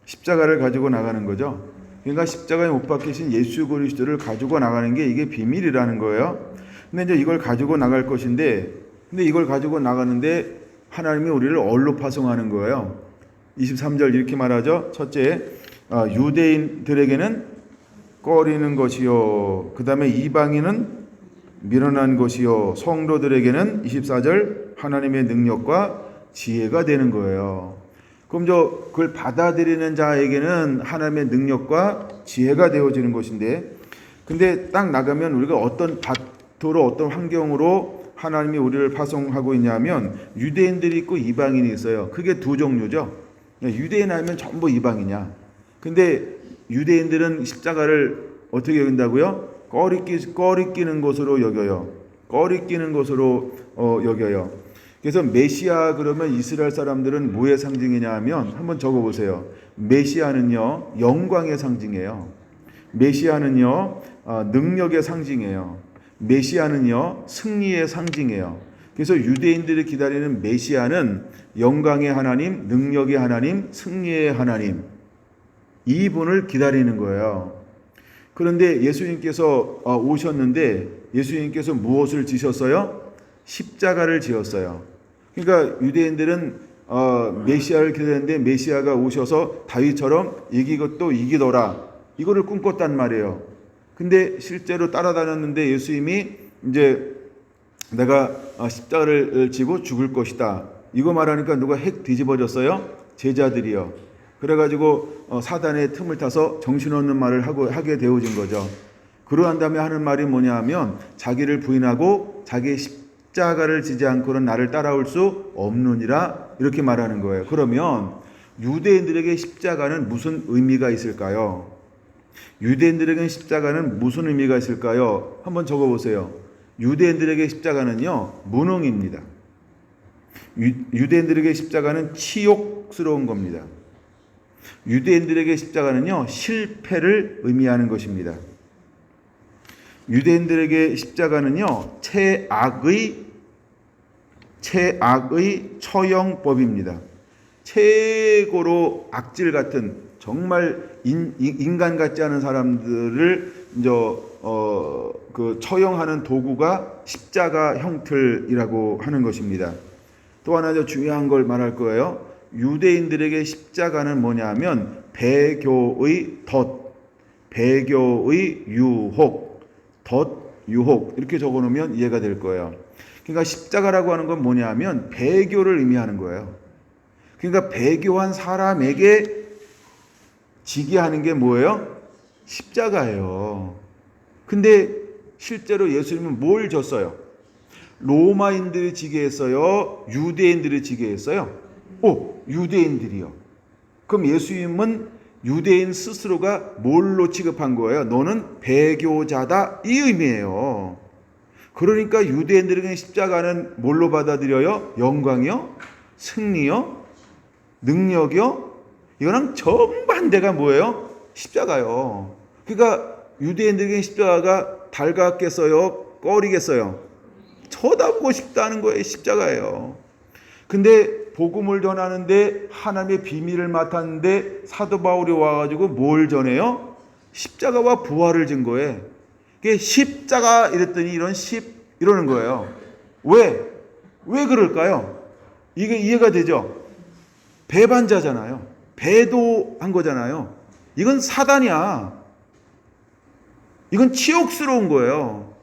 십자가를 가지고 나가는 거죠. 그러니까 십자가에 못 박히신 예수 그리스도를 가지고 나가는 게 이게 비밀이라는 거예요. 근데 이제 이걸 가지고 나갈 것인데, 근데 이걸 가지고 나가는데 하나님이 우리를 뭘로 파송하는 거예요? 23절 이렇게 말하죠. 첫째, 유대인들에게는 꺼리는 것이요, 그 다음에 이방인은 미련한 것이요, 성도들에게는 24절 하나님의 능력과 지혜가 되는 거예요. 그럼 그걸 받아들이는 자에게는 하나님의 능력과 지혜가 되어지는 것인데, 근데 딱 나가면 우리가 어떤 환경으로 하나님이 우리를 파송하고 있냐면, 유대인들이 있고 이방인이 있어요. 그게 두 종류죠. 유대인 하면 전부 이방이냐. 근데 유대인들은 십자가를 어떻게 여긴다고요? 꺼리끼는 것으로 여겨요. 꺼리끼는 것으로 여겨요. 그래서 메시아 그러면 이스라엘 사람들은 뭐의 상징이냐 하면, 한번 적어보세요. 메시아는요 영광의 상징이에요. 메시아는요 능력의 상징이에요. 메시아는요 승리의 상징이에요. 그래서 유대인들이 기다리는 메시아는 영광의 하나님, 능력의 하나님, 승리의 하나님, 이분을 기다리는 거예요. 그런데 예수님께서 오셨는데 예수님께서 무엇을 지셨어요? 십자가를 지었어요. 그러니까 유대인들은 메시아를 기다렸는데 메시아가 오셔서 다윗처럼 이기고 또 이기더라, 이거를 꿈꿨단 말이에요. 근데 실제로 따라다녔는데 예수님이 이제 내가 십자가를 지고 죽을 것이다, 이거 말하니까 누가 핵 뒤집어졌어요? 제자들이요. 그래가지고 사단의 틈을 타서 정신없는 말을 하게 되어진 거죠. 그러한 다음에 하는 말이 뭐냐 하면, 자기를 부인하고 자기의 십자가를 지지 않고는 나를 따라올 수 없느니라, 이렇게 말하는 거예요. 그러면 유대인들에게 십자가는 무슨 의미가 있을까요? 유대인들에게 십자가는 무슨 의미가 있을까요? 한번 적어보세요. 유대인들에게 십자가는요 무능입니다. 유대인들에게 십자가는 치욕스러운 겁니다. 유대인들에게 십자가는요 실패를 의미하는 것입니다. 유대인들에게 십자가는요 최악의 처형법입니다. 최고로 악질 같은, 정말 인간 같지 않은 사람들을 처형하는 도구가 십자가 형틀이라고 하는 것입니다. 또 하나 중요한 걸 말할 거예요. 유대인들에게 십자가는 뭐냐면 배교의 유혹, 이렇게 적어놓으면 이해가 될 거예요. 그러니까 십자가라고 하는 건 뭐냐면 배교를 의미하는 거예요. 그러니까 배교한 사람에게 지게 하는 게 뭐예요? 십자가예요. 근데 실제로 예수님은 뭘 졌어요? 로마인들이 지게 했어요? 유대인들이 지게 했어요? 유대인들이요. 그럼 예수님은 유대인 스스로가 뭘로 취급한 거예요? 너는 배교자다, 이 의미예요. 그러니까 유대인들에게 십자가는 뭘로 받아들여요? 영광이요? 승리요? 능력이요? 이거랑 정반대가 뭐예요? 십자가요. 그러니까 유대인들에게 십자가가 달갑겠어요? 꺼리겠어요? 쳐다보고 싶다는 거예요. 십자가예요. 근데 복음을 전하는데 하나님의 비밀을 맡았는데 사도 바울이 와가지고 뭘 전해요? 십자가와 부활을 증거해. 그게 십자가 이랬더니 이러는 거예요. 왜 그럴까요? 이게 이해가 되죠? 배반자잖아요. 배도한 거잖아요. 이건 사단이야. 이건 치욕스러운 거예요.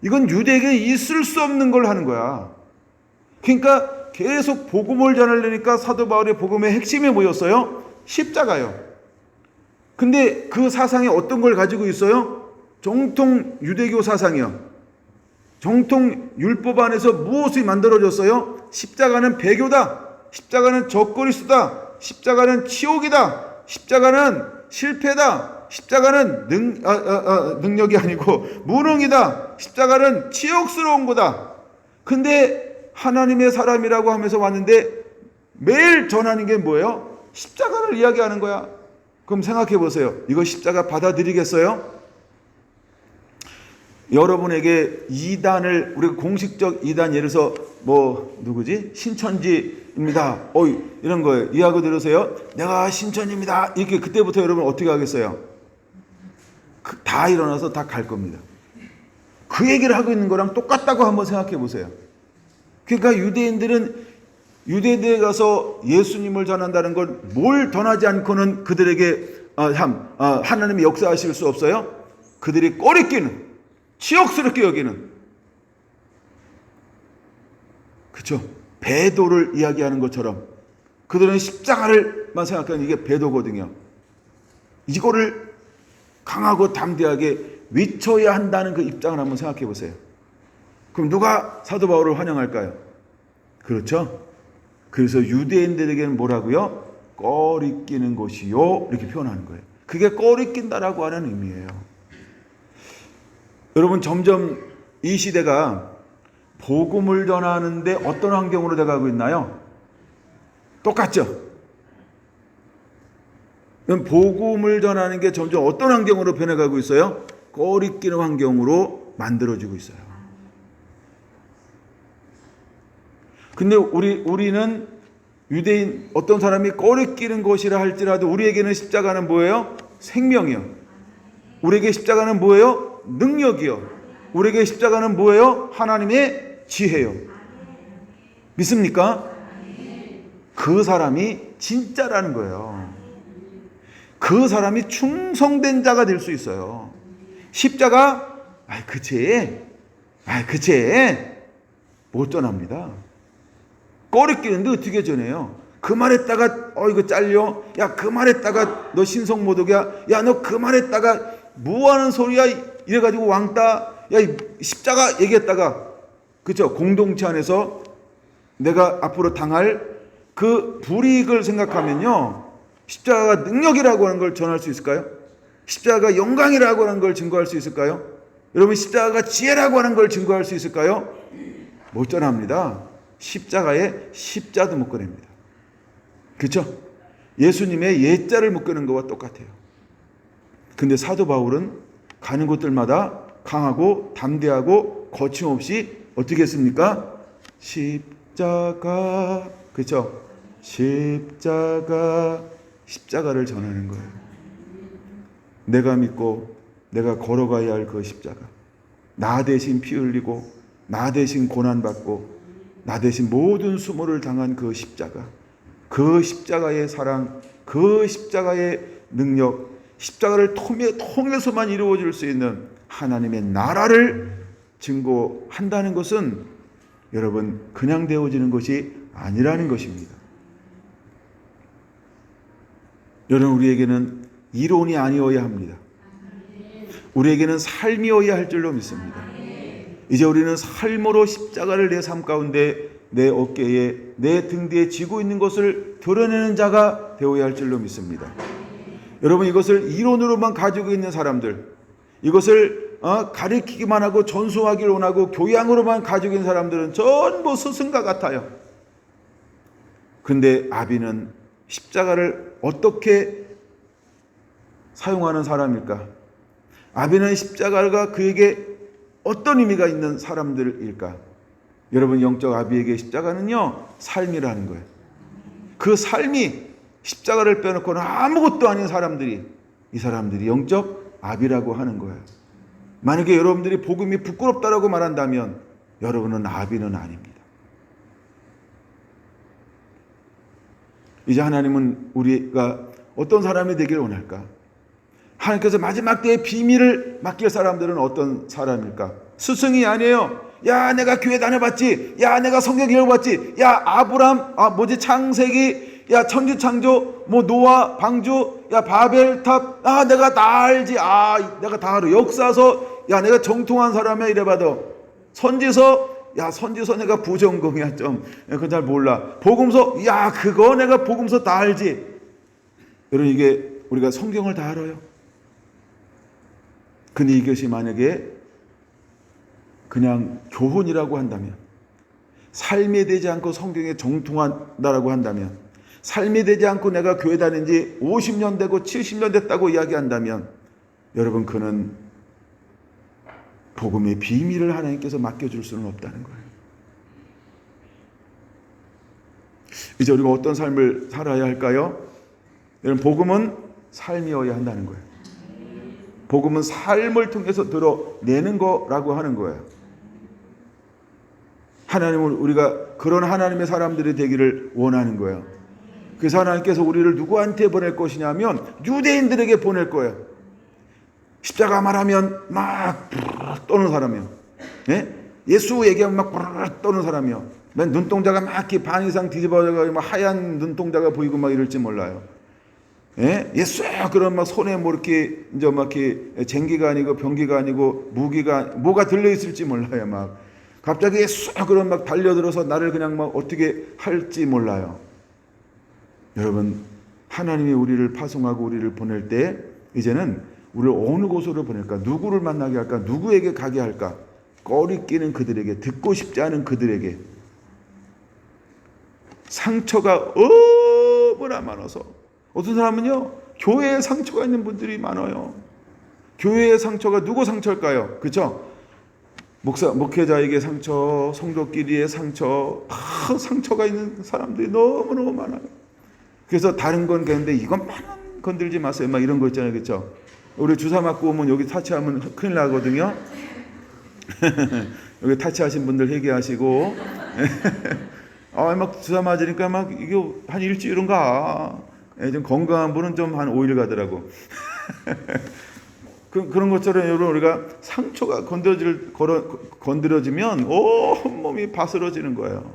이건 유대에게 있을 수 없는 걸 하는 거야. 그러니까 계속 복음을 전하려니까 사도 바울의 복음의 핵심이 뭐였어요? 십자가요. 근데 그 사상이 어떤 걸 가지고 있어요? 정통 유대교 사상이요. 정통 율법 안에서 무엇이 만들어졌어요? 십자가는 배교다. 십자가는 적그리스도다. 십자가는 치욕이다. 십자가는 실패다. 십자가는 능력이 아니고 무능이다. 십자가는 치욕스러운 거다. 근데 하나님의 사람이라고 하면서 왔는데 매일 전하는 게 뭐예요? 십자가를 이야기하는 거야. 그럼 생각해 보세요. 이거 십자가 받아들이겠어요? 여러분에게 이단을, 우리가 공식적 이단, 예를 들어서 누구지? 신천지입니다. 이런 거예요. 이해하고 들으세요? 내가 신천지입니다. 이렇게 그때부터 여러분 어떻게 하겠어요? 다 일어나서 다 갈 겁니다. 그 얘기를 하고 있는 거랑 똑같다고 한번 생각해 보세요. 그러니까 유대인들에 가서 예수님을 전한다는 걸 뭘 전하지 않고는 그들에게 하나님이 역사하실 수 없어요? 그들이 꺼리끼는, 치욕스럽게 여기는, 그렇죠? 배도를 이야기하는 것처럼 그들은 십자가를만 생각하는 이게 배도거든요. 이거를 강하고 담대하게 외쳐야 한다는 그 입장을 한번 생각해 보세요. 그럼 누가 사도 바울을 환영할까요? 그렇죠? 그래서 유대인들에게는 뭐라고요? 꺼리끼는 것이요, 이렇게 표현하는 거예요. 그게 꺼리낀다라고 하는 의미예요. 여러분, 점점 이 시대가 복음을 전하는데 어떤 환경으로 돼가고 있나요? 똑같죠? 그럼 복음을 전하는 게 점점 어떤 환경으로 변해가고 있어요? 꺼리끼는 환경으로 만들어지고 있어요. 근데 우리는 유대인 어떤 사람이 꺼리끼는 것이라 할지라도 우리에게는 십자가는 뭐예요? 생명이요. 우리에게 십자가는 뭐예요? 능력이요. 우리에게 십자가는 뭐예요? 하나님의 지혜요. 믿습니까? 그 사람이 진짜라는 거예요. 그 사람이 충성된 자가 될 수 있어요. 십자가, 그치 못 전합니다. 꺼리끼는데 어떻게 전해요? 그 말했다가 이거 잘려. 야, 그 말했다가 너 신성모독이야. 야, 너 그 말했다가 뭐하는 소리야 이래가지고 왕따. 야, 십자가 얘기했다가, 그렇죠? 공동체 안에서 내가 앞으로 당할 그 불이익을 생각하면요, 십자가가 능력이라고 하는 걸 전할 수 있을까요? 십자가가 영광이라고 하는 걸 증거할 수 있을까요? 여러분, 십자가가 지혜라고 하는 걸 증거할 수 있을까요? 못 전합니다. 십자가에 십자도 못 꺼냅니다. 그렇죠? 예수님의 예자를 못 꺼는 것과 똑같아요. 근데 사도 바울은 가는 곳들마다 강하고 담대하고 거침없이 어떻게 했습니까? 십자가, 그렇죠? 십자가를 전하는 거예요. 내가 믿고 내가 걸어가야 할 그 십자가, 나 대신 피 흘리고 나 대신 고난받고 나 대신 모든 수모를 당한 그 십자가, 그 십자가의 사랑, 그 십자가의 능력, 십자가를 통해서만 이루어질 수 있는 하나님의 나라를 증거한다는 것은 여러분 그냥 되어지는 것이 아니라는 것입니다. 여러분, 우리에게는 이론이 아니어야 합니다. 우리에게는 삶이어야 할 줄로 믿습니다. 이제 우리는 삶으로 십자가를 내 삶 가운데 내 어깨에 내 등 뒤에 지고 있는 것을 드러내는 자가 되어야 할 줄로 믿습니다. 여러분, 이것을 이론으로만 가지고 있는 사람들, 이것을 가리키기만 하고 전수하기를 원하고 교양으로만 가지고 있는 사람들은 전부 스승과 같아요. 근데 아비는 십자가를 어떻게 사용하는 사람일까? 아비는 십자가가 그에게 어떤 의미가 있는 사람들일까? 여러분, 영적 아비에게 십자가는요, 삶이라는 거예요. 그 삶이 십자가를 빼놓고는 아무것도 아닌 사람들이, 이 사람들이 영적 아비라고 하는 거예요. 만약에 여러분들이 복음이 부끄럽다라고 말한다면 여러분은 아비는 아닙니다. 이제 하나님은 우리가 어떤 사람이 되기를 원할까? 하나님께서 마지막 때의 비밀을 맡길 사람들은 어떤 사람일까? 스승이 아니에요. 야, 내가 교회 다녀봤지. 야, 내가 성경 읽어봤지. 야, 아브람, 창세기, 야, 천지창조, 노아, 방주, 야, 바벨탑, 내가 다 알지. 내가 다 알아. 역사서, 야, 내가 정통한 사람이야. 이래봐도. 선지서, 야, 선지서 내가 부전공이야. 그건 잘 몰라. 복음서, 야, 그거 내가 복음서 다 알지. 여러분, 이게 우리가 성경을 다 알아요. 근데 이것이 만약에 그냥 교훈이라고 한다면, 삶이 되지 않고 성경에 정통한다라고 한다면, 삶이 되지 않고 내가 교회 다닌 지 50년 되고 70년 됐다고 이야기한다면, 여러분, 그는 복음의 비밀을 하나님께서 맡겨줄 수는 없다는 거예요. 이제 우리가 어떤 삶을 살아야 할까요? 여러분, 복음은 삶이어야 한다는 거예요. 복음은 삶을 통해서 드러내는 거라고 하는 거예요. 하나님은 우리가 그런 하나님의 사람들이 되기를 원하는 거예요. 그래서 하나님께서 우리를 누구한테 보낼 것이냐면 유대인들에게 보낼 거예요. 십자가 말하면 막 떠는 사람이요. 예수 얘기하면 막 떠는 사람이요. 맨 눈동자가 막 이렇게 반 이상 뒤집어져가지고 하얀 눈동자가 보이고 막 이럴지 몰라요. 예수 그런 막 손에 이렇게 이제 막 이렇게 쟁기가 아니고 병기가 아니고 무기가 뭐가 들려 있을지 몰라요. 막 갑자기 예수 그런 막 달려들어서 나를 그냥 막 어떻게 할지 몰라요. 여러분, 하나님이 우리를 파송하고 우리를 보낼 때 이제는 우리를 어느 곳으로 보낼까? 누구를 만나게 할까? 누구에게 가게 할까? 꺼리 끼는 그들에게, 듣고 싶지 않은 그들에게, 상처가 너무나 많아서, 어떤 사람은요, 교회에 상처가 있는 분들이 많아요. 교회의 상처가 누구 상처일까요? 그렇죠? 목회자에게 상처, 성도끼리의 상처, 상처가 있는 사람들이 너무너무 많아요. 그래서 다른 건 그런데 이것만은 건들지 마세요. 막 이런 거 있잖아요. 그렇죠? 우리 주사 맞고 오면 여기 타치하면 큰일 나거든요. 여기 타치하신 분들 회개하시고 막 주사 맞으니까 막 이게 한 일주일은 가. 좀 건강한 분은 좀 한 5일 가더라고. 그런 것처럼 여러분, 우리가 상처가 건드려지면 온몸이 바스러지는 거예요.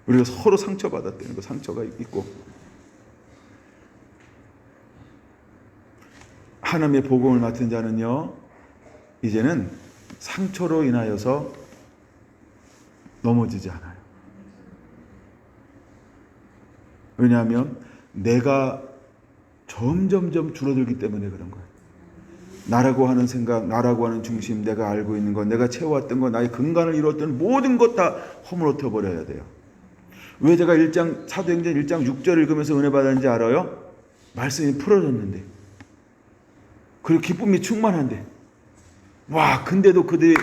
우리가 서로 상처받았다는 거, 상처가 있고. 하나님의 복음을 맡은 자는요, 이제는 상처로 인하여서 넘어지지 않아요. 왜냐하면 내가 점점점 줄어들기 때문에 그런 거예요. 나라고 하는 생각, 나라고 하는 중심, 내가 알고 있는 것, 내가 채워왔던 것, 나의 근간을 이뤘던 모든 것 다 허물어져 버려야 돼요. 왜 제가 사도행전 1장 6절을 읽으면서 은혜 받았는지 알아요? 말씀이 풀어졌는데, 그리고 기쁨이 충만한데, 근데도 그들의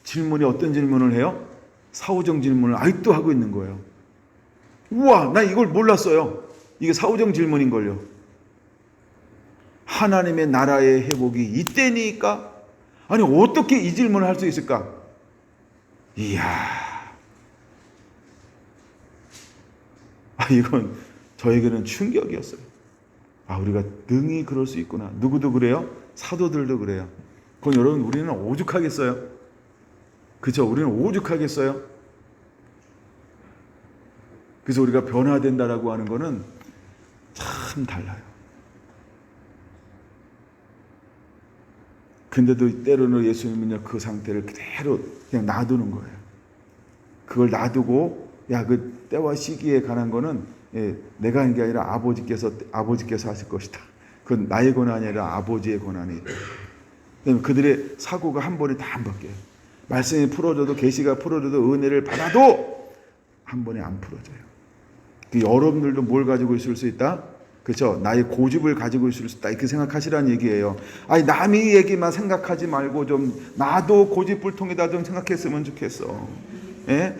질문이 어떤 질문을 해요? 사후정 질문을 아직도 하고 있는 거예요. 나 이걸 몰랐어요. 이게 사후정 질문인걸요. 하나님의 나라의 회복이 이때니까? 아니, 어떻게 이 질문을 할 수 있을까? 이건 저에게는 충격이었어요. 우리가 능히 그럴 수 있구나. 누구도 그래요? 사도들도 그래요. 그건 여러분, 우리는 오죽하겠어요? 그렇죠? 우리는 오죽하겠어요? 그래서 우리가 변화된다라고 하는 거는 참 참 달라요. 근데도 때로는 예수님은요, 그 상태를 그대로 그냥 놔두는 거예요. 그걸 놔두고, 야, 그 때와 시기에 관한 거는 내가 하는 게 아니라 아버지께서 하실 것이다. 그건 나의 권한이 아니라 아버지의 권한이다. 그들의 사고가 한 번에 다 안 바뀌어요. 말씀이 풀어져도, 계시가 풀어져도, 은혜를 받아도 한 번에 안 풀어져요. 여러분들도 뭘 가지고 있을 수 있다? 그렇죠? 나의 고집을 가지고 있을 수 있다. 이렇게 생각하시라는 얘기예요. 아니, 남의 얘기만 생각하지 말고 좀 나도 고집불통이다 좀 생각했으면 좋겠어. 예?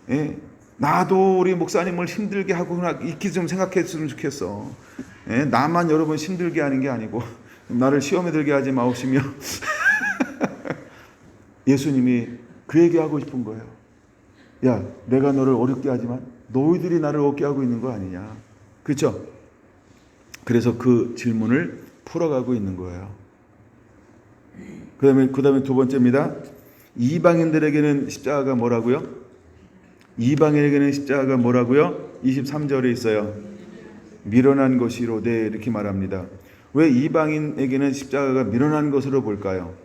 예? 나도 우리 목사님을 힘들게 하고 이렇게 좀 생각했으면 좋겠어. 예? 나만 여러분 힘들게 하는 게 아니고 나를 시험에 들게 하지 마옵시며 예수님이 그 얘기하고 싶은 거예요. 야, 내가 너를 어렵게 하지만 너희들이 나를 어렵게 하고 있는 거 아니냐. 그렇죠? 그래서 그 질문을 풀어가고 있는 거예요. 그 다음에 두 번째입니다. 이방인들에게는 십자가가 뭐라고요? 이방인에게는 십자가가 뭐라고요? 23절에 있어요. 미련한 것이로되 이렇게 말합니다. 왜 이방인에게는 십자가가 미련한 것으로 볼까요?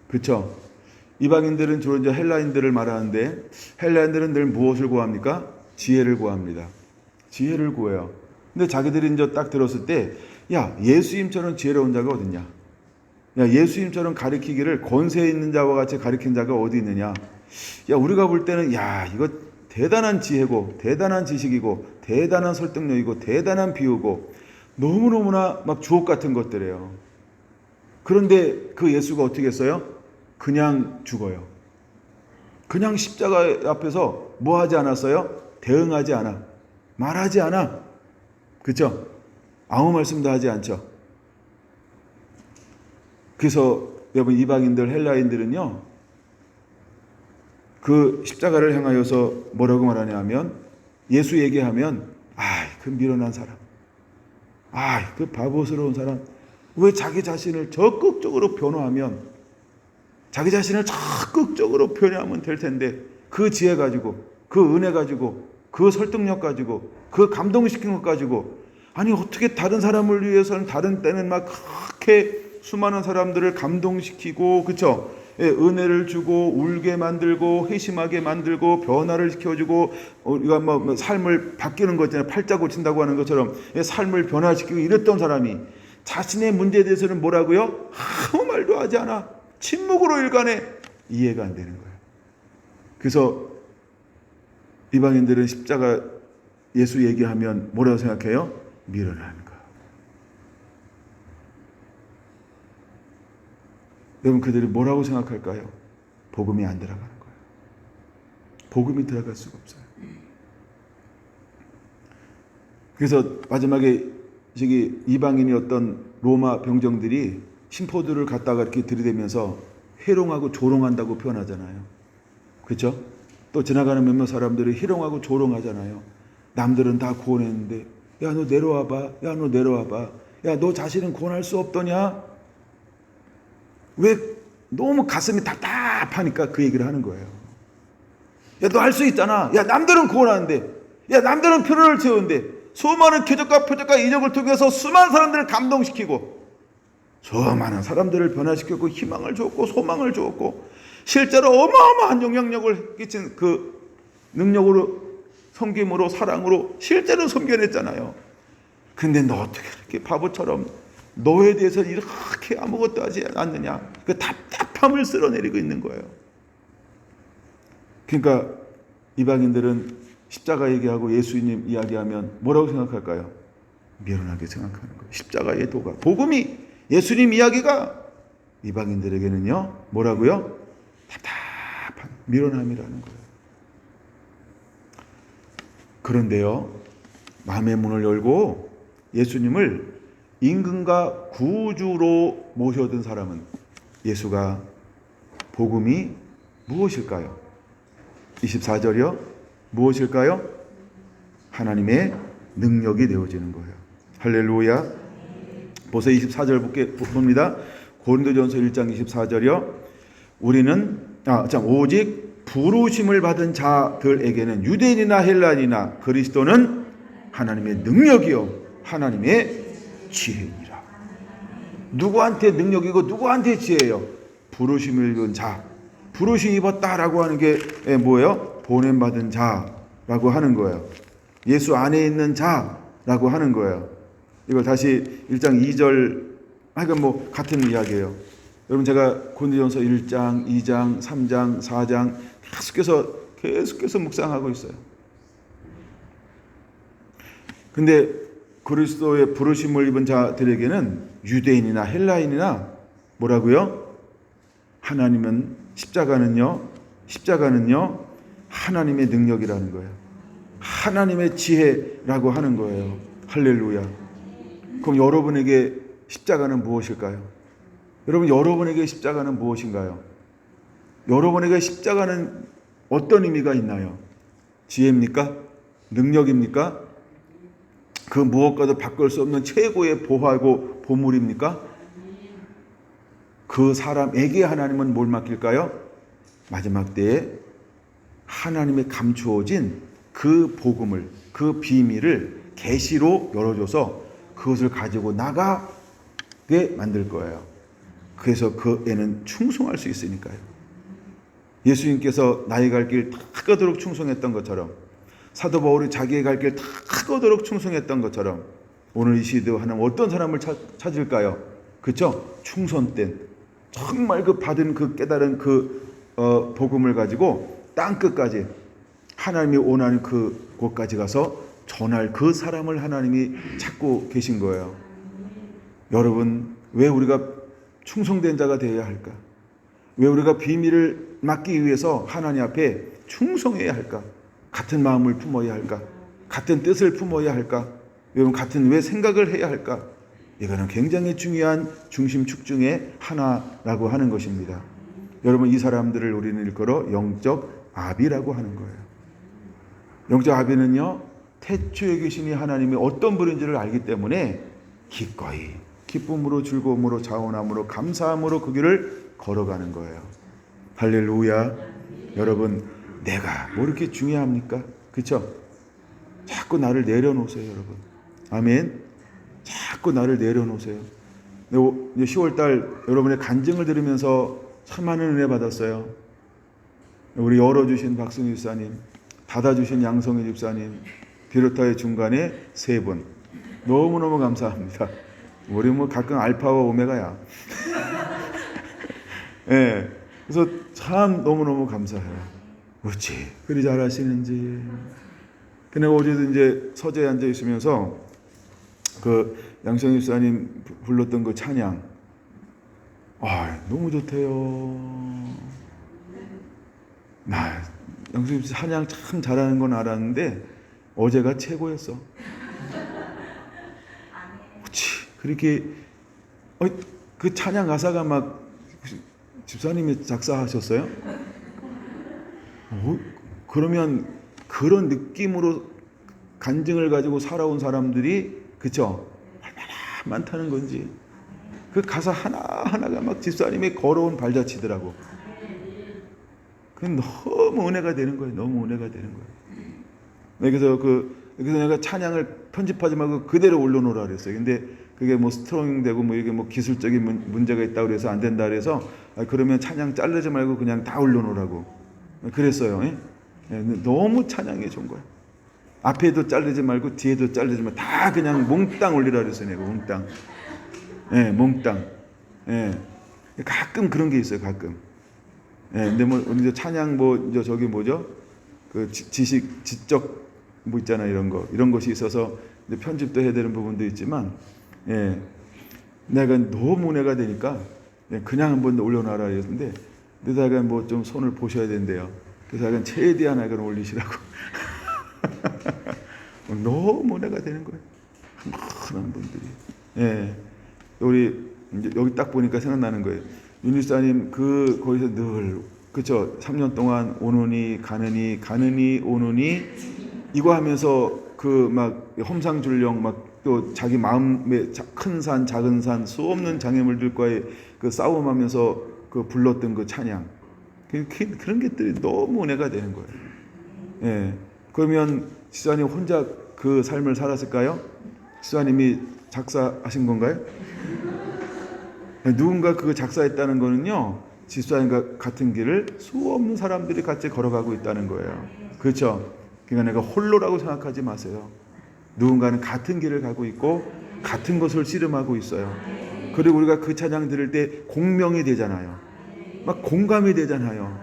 그렇죠? 이방인들은 주로 이제 헬라인들을 말하는데 헬라인들은 늘 무엇을 구합니까? 지혜를 구합니다. 지혜를 구해요. 근데 자기들이 이제 딱 들었을 때, 야, 예수님처럼 지혜로운 자가 어딨냐? 야, 예수님처럼 가르치기를 권세 있는 자와 같이 가르친 자가 어디 있느냐? 야, 우리가 볼 때는, 야, 이거 대단한 지혜고, 대단한 지식이고, 대단한 설득력이고, 대단한 비유고, 너무너무나 막 주옥 같은 것들이에요. 그런데 그 예수가 어떻게 했어요? 그냥 죽어요. 그냥 십자가 앞에서 뭐 하지 않았어요? 대응하지 않아. 말하지 않아. 그렇죠? 아무 말씀도 하지 않죠. 그래서 여러분 이방인들 헬라인들은요, 그 십자가를 향하여서 뭐라고 말하냐면 예수 얘기하면 그 미련한 사람, 그 바보스러운 사람, 왜 자기 자신을 적극적으로 변호하면 자기 자신을 적극적으로 변호하면 될 텐데 그 지혜 가지고 그 은혜 가지고 그 설득력 가지고 그 감동시킨 것 가지고 아니 어떻게 다른 사람을 위해서는 다른 때는 막 그렇게 수많은 사람들을 감동시키고 그쵸? 은혜를 주고 울게 만들고 회심하게 만들고 변화를 시켜주고 우리가 뭐 삶을 바뀌는 거 있잖아요. 팔자 고친다고 하는 것처럼 삶을 변화시키고 이랬던 사람이 자신의 문제에 대해서는 뭐라고요? 아무 말도 하지 않아. 침묵으로 일관해. 이해가 안 되는 거예요. 그래서 이방인들은 십자가 예수 얘기하면 뭐라고 생각해요? 미련한 거. 여러분 그들이 뭐라고 생각할까요? 복음이 안 들어가는 거예요. 복음이 들어갈 수가 없어요. 그래서 마지막에 저기 이방인이었던 로마 병정들이 신포들을 갖다가 이렇게 들이대면서 회롱하고 조롱한다고 표현하잖아요. 그렇죠? 또 지나가는 몇몇 사람들이 희롱하고 조롱하잖아요. 남들은 다 구원했는데 야 너 내려와봐. 야 너 내려와봐. 야 너 자신은 구원할 수 없더냐? 왜 너무 가슴이 답답하니까 그 얘기를 하는 거예요. 야 너 할 수 있잖아. 야 남들은 구원하는데 야 남들은 표를 채우는데 수많은 기적과 표적과 이적을 통해서 수많은 사람들을 감동시키고 수많은 사람들을 변화시켰고 희망을 줬고 소망을 줬고 실제로 어마어마한 영향력을 끼친 그 능력으로 섬김으로 사랑으로 실제로 섬겨냈잖아요. 근데 너 어떻게 이렇게 바보처럼 너에 대해서 이렇게 아무것도 하지 않느냐. 그 답답함을 쓸어내리고 있는 거예요. 그러니까 이방인들은 십자가 얘기하고 예수님 이야기하면 뭐라고 생각할까요? 미련하게 생각하는 거예요. 십자가의 도가. 복음이 예수님 이야기가 이방인들에게는요. 뭐라고요? 답답한 미련함이라는 거예요. 그런데요. 마음의 문을 열고 예수님을 임금과 구주로 모셔둔 사람은 예수가 복음이 무엇일까요? 24절이요. 무엇일까요? 하나님의 능력이 되어지는 거예요. 할렐루야. 보세요. 24절 봅니다. 고린도전서 1장 24절이요. 우리는 오직 부르심을 받은 자들에게는 유대인이나 헬라인이나 그리스도는 하나님의 능력이요 하나님의 지혜니라. 누구한테 능력이고 누구한테 지혜예요? 부르심을 입은 자, 부르심 입었다라고 하는 게 뭐예요? 보냄받은 자라고 하는 거예요. 예수 안에 있는 자라고 하는 거예요. 이걸 다시 1장 2절, 하여간 뭐 같은 이야기예요. 여러분, 제가 고린도전서 1장, 2장, 3장, 4장 계속해서 묵상하고 있어요. 근데 그리스도의 부르심을 입은 자들에게는 유대인이나 헬라인이나 뭐라고요? 십자가는요 하나님의 능력이라는 거예요. 하나님의 지혜라고 하는 거예요. 할렐루야. 그럼 여러분에게 십자가는 무엇일까요? 여러분, 여러분에게 십자가는 무엇인가요? 여러분에게 십자가는 어떤 의미가 있나요? 지혜입니까? 능력입니까? 그 무엇과도 바꿀 수 없는 최고의 보화고 보물입니까? 그 사람에게 하나님은 뭘 맡길까요? 마지막 때에 하나님의 감추어진 그 복음을, 그 비밀을 계시로 열어줘서 그것을 가지고 나가게 만들 거예요. 그래서 그 애는 충성할 수 있으니까요. 예수님께서 나의 갈 길 다 가도록 충성했던 것처럼, 사도 바울이 자기의 갈 길 다 가도록 충성했던 것처럼, 오늘 이 시대에 하나님 어떤 사람을 찾을까요? 그렇죠? 충성된, 정말 그 받은 그 깨달은 복음을 가지고 땅 끝까지 하나님이 원하는 그 곳까지 가서 전할 그 사람을 하나님이 찾고 계신 거예요. 여러분, 왜 우리가 충성된 자가 되어야 할까? 왜 우리가 비밀을 맡기 위해서 하나님 앞에 충성해야 할까? 같은 마음을 품어야 할까? 같은 뜻을 품어야 할까? 여러분, 같은 왜 생각을 해야 할까? 이거는 굉장히 중요한 중심축 중에 하나라고 하는 것입니다. 여러분, 이 사람들을 우리는 일컬어 영적 아비라고 하는 거예요. 영적 아비는요, 태초에 계신 하나님이 어떤 분인지를 알기 때문에 기꺼이 기쁨으로 즐거움으로 자원함으로 감사함으로 그 길을 걸어가는 거예요. 할렐루야. 여러분, 내가 뭐 이렇게 중요합니까? 그렇죠? 자꾸 나를 내려놓으세요, 여러분. 아멘. 자꾸 나를 내려놓으세요. 10월달 여러분의 간증을 들으면서 참 많은 은혜 받았어요. 우리 열어주신 박승희 집사님, 닫아주신 양성희 집사님, 비롯하여 중간에 세 분, 너무너무 감사합니다. 우리 뭐 가끔 알파와 오메가야. 네, 그래서 참 너무너무 감사해요. 어찌 그리 잘하시는지. 근데 어제도 이제 서재에 앉아 있으면서 그 양성희 집사님 불렀던 그 찬양, 너무 좋대요. 양성희 집사 찬양 참 잘하는 건 알았는데 어제가 최고였어. 그렇게 그 찬양 가사가 막 집사님이 작사하셨어요? 그러면 그런 느낌으로 간증을 가지고 살아온 사람들이, 그쵸? 얼마나 많다는 건지. 그 가사 하나하나가 막 집사님이 걸어온 발자취더라고. 그 너무 은혜가 되는 거예요. 너무 은혜가 되는 거예요. 그래서 내가 찬양을 편집하지 말고 그대로 올려놓으라 그랬어요. 근데 그게 뭐 스트로잉 되고 뭐 이게 뭐 기술적인 문제가 있다고 그래서 안 된다 그래서 그러면 찬양 자르지 말고 그냥 다 올려놓으라고 그랬어요. 예? 너무 찬양이 좋은 거예요. 앞에도 자르지 말고 뒤에도 자르지 말고 다 그냥 몽땅 올리라 그랬어요. 내가 몽땅. 예, 몽땅. 예. 가끔 그런 게 있어요. 가끔. 예, 근데 뭐 이제 찬양 이제 저기 뭐죠? 그 지적 뭐 있잖아요. 이런 것이 있어서 이제 편집도 해야 되는 부분도 있지만, 예, 내가 너무 은혜가 되니까 그냥 한번 올려놔라 했는데, 내가 뭐 좀 손을 보셔야 된대요. 그래서 약간 최대한 약간 올리시라고. 너무 은혜가 되는 거예요. 많은 분들이. 예, 우리 이제 여기 딱 보니까 생각나는 거예요. 윤일사님 거기서 늘, 그쵸? 3년 동안 오느니 가느니 오느니 이거 하면서 그 막 험상줄령 막 또 자기 마음에 큰 산 작은 산 수없는 장애물들과의 그 싸움하면서 그 불렀던 그 찬양, 그런 것들이 너무 은혜가 되는 거예요. 예. 그러면 지사님 혼자 그 삶을 살았을까요? 집사님이 작사하신 건가요? 누군가 그거 작사했다는 거는요, 집사님과 같은 길을 수없는 사람들이 같이 걸어가고 있다는 거예요. 그렇죠? 그러니까 내가 홀로라고 생각하지 마세요. 누군가는 같은 길을 가고 있고 같은 것을 씨름하고 있어요. 그리고 우리가 그 찬양 들을 때 공명이 되잖아요. 막 공감이 되잖아요.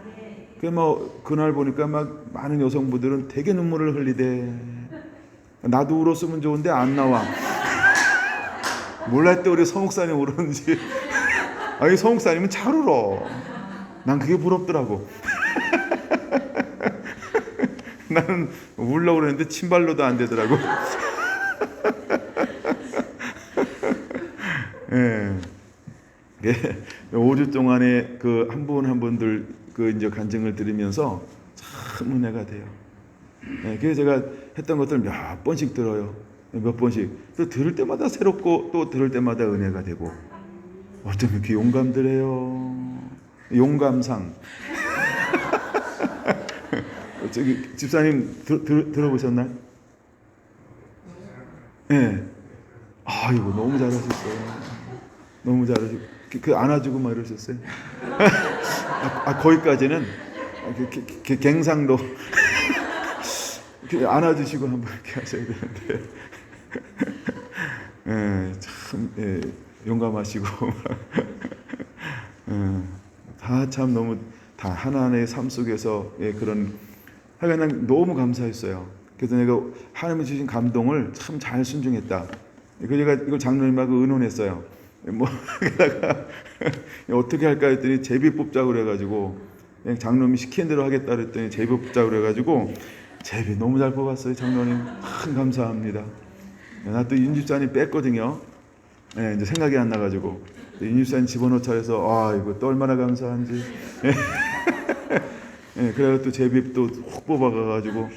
그날 보니까 막 많은 여성분들은 되게 눈물을 흘리대. 나도 울었으면 좋은데 안 나와. 몰랐대 우리 서목사님 울었는지. 아니 서목사님은 잘 울어. 난 그게 부럽더라고. 나는 울려고 그랬는데 침발로도 안 되더라고. 예. 5주 동안에 그 한 분 한 분들 그 이제 간증을 들으면서 참 은혜가 돼요. 예. 그래서 제가 했던 것들 몇 번씩 들어요. 몇 번씩. 또 들을 때마다 새롭고 또 들을 때마다 은혜가 되고. 어쩜 이렇게 용감들해요. 용감상. 저기 집사님 들어보셨나요? 예. 네. 아이고 너무 잘하셨어요. 너무 잘하시고 그 안아주고 막 이러셨어요. 거기까지는 갱상도 안아주시고 한번 이렇게 하셔야 되는데. 예, 참 예, 용감하시고 다 참 너무 다 하나하나의 삶 속에서 예, 그런 하여간 너무 감사했어요. 그래서 내가 하나님이 주신 감동을 참 잘 순종했다. 그래서 제가 이걸 장로님하고 의논했어요. 게다가 어떻게 할까 했더니 제비 뽑자고 그래가지고 그냥 장로님이 시킨 대로 하겠다 그랬더니 제비 뽑자고 그래가지고 제비 너무 잘 뽑았어요. 장로님 참 감사합니다. 나 또 윤집사님 뺐거든요. 예, 이제 생각이 안 나가지고 윤집사님 집어넣자 해서 이거 또 얼마나 감사한지. 예, 그래서 또 제비 또 훅 뽑아가가지고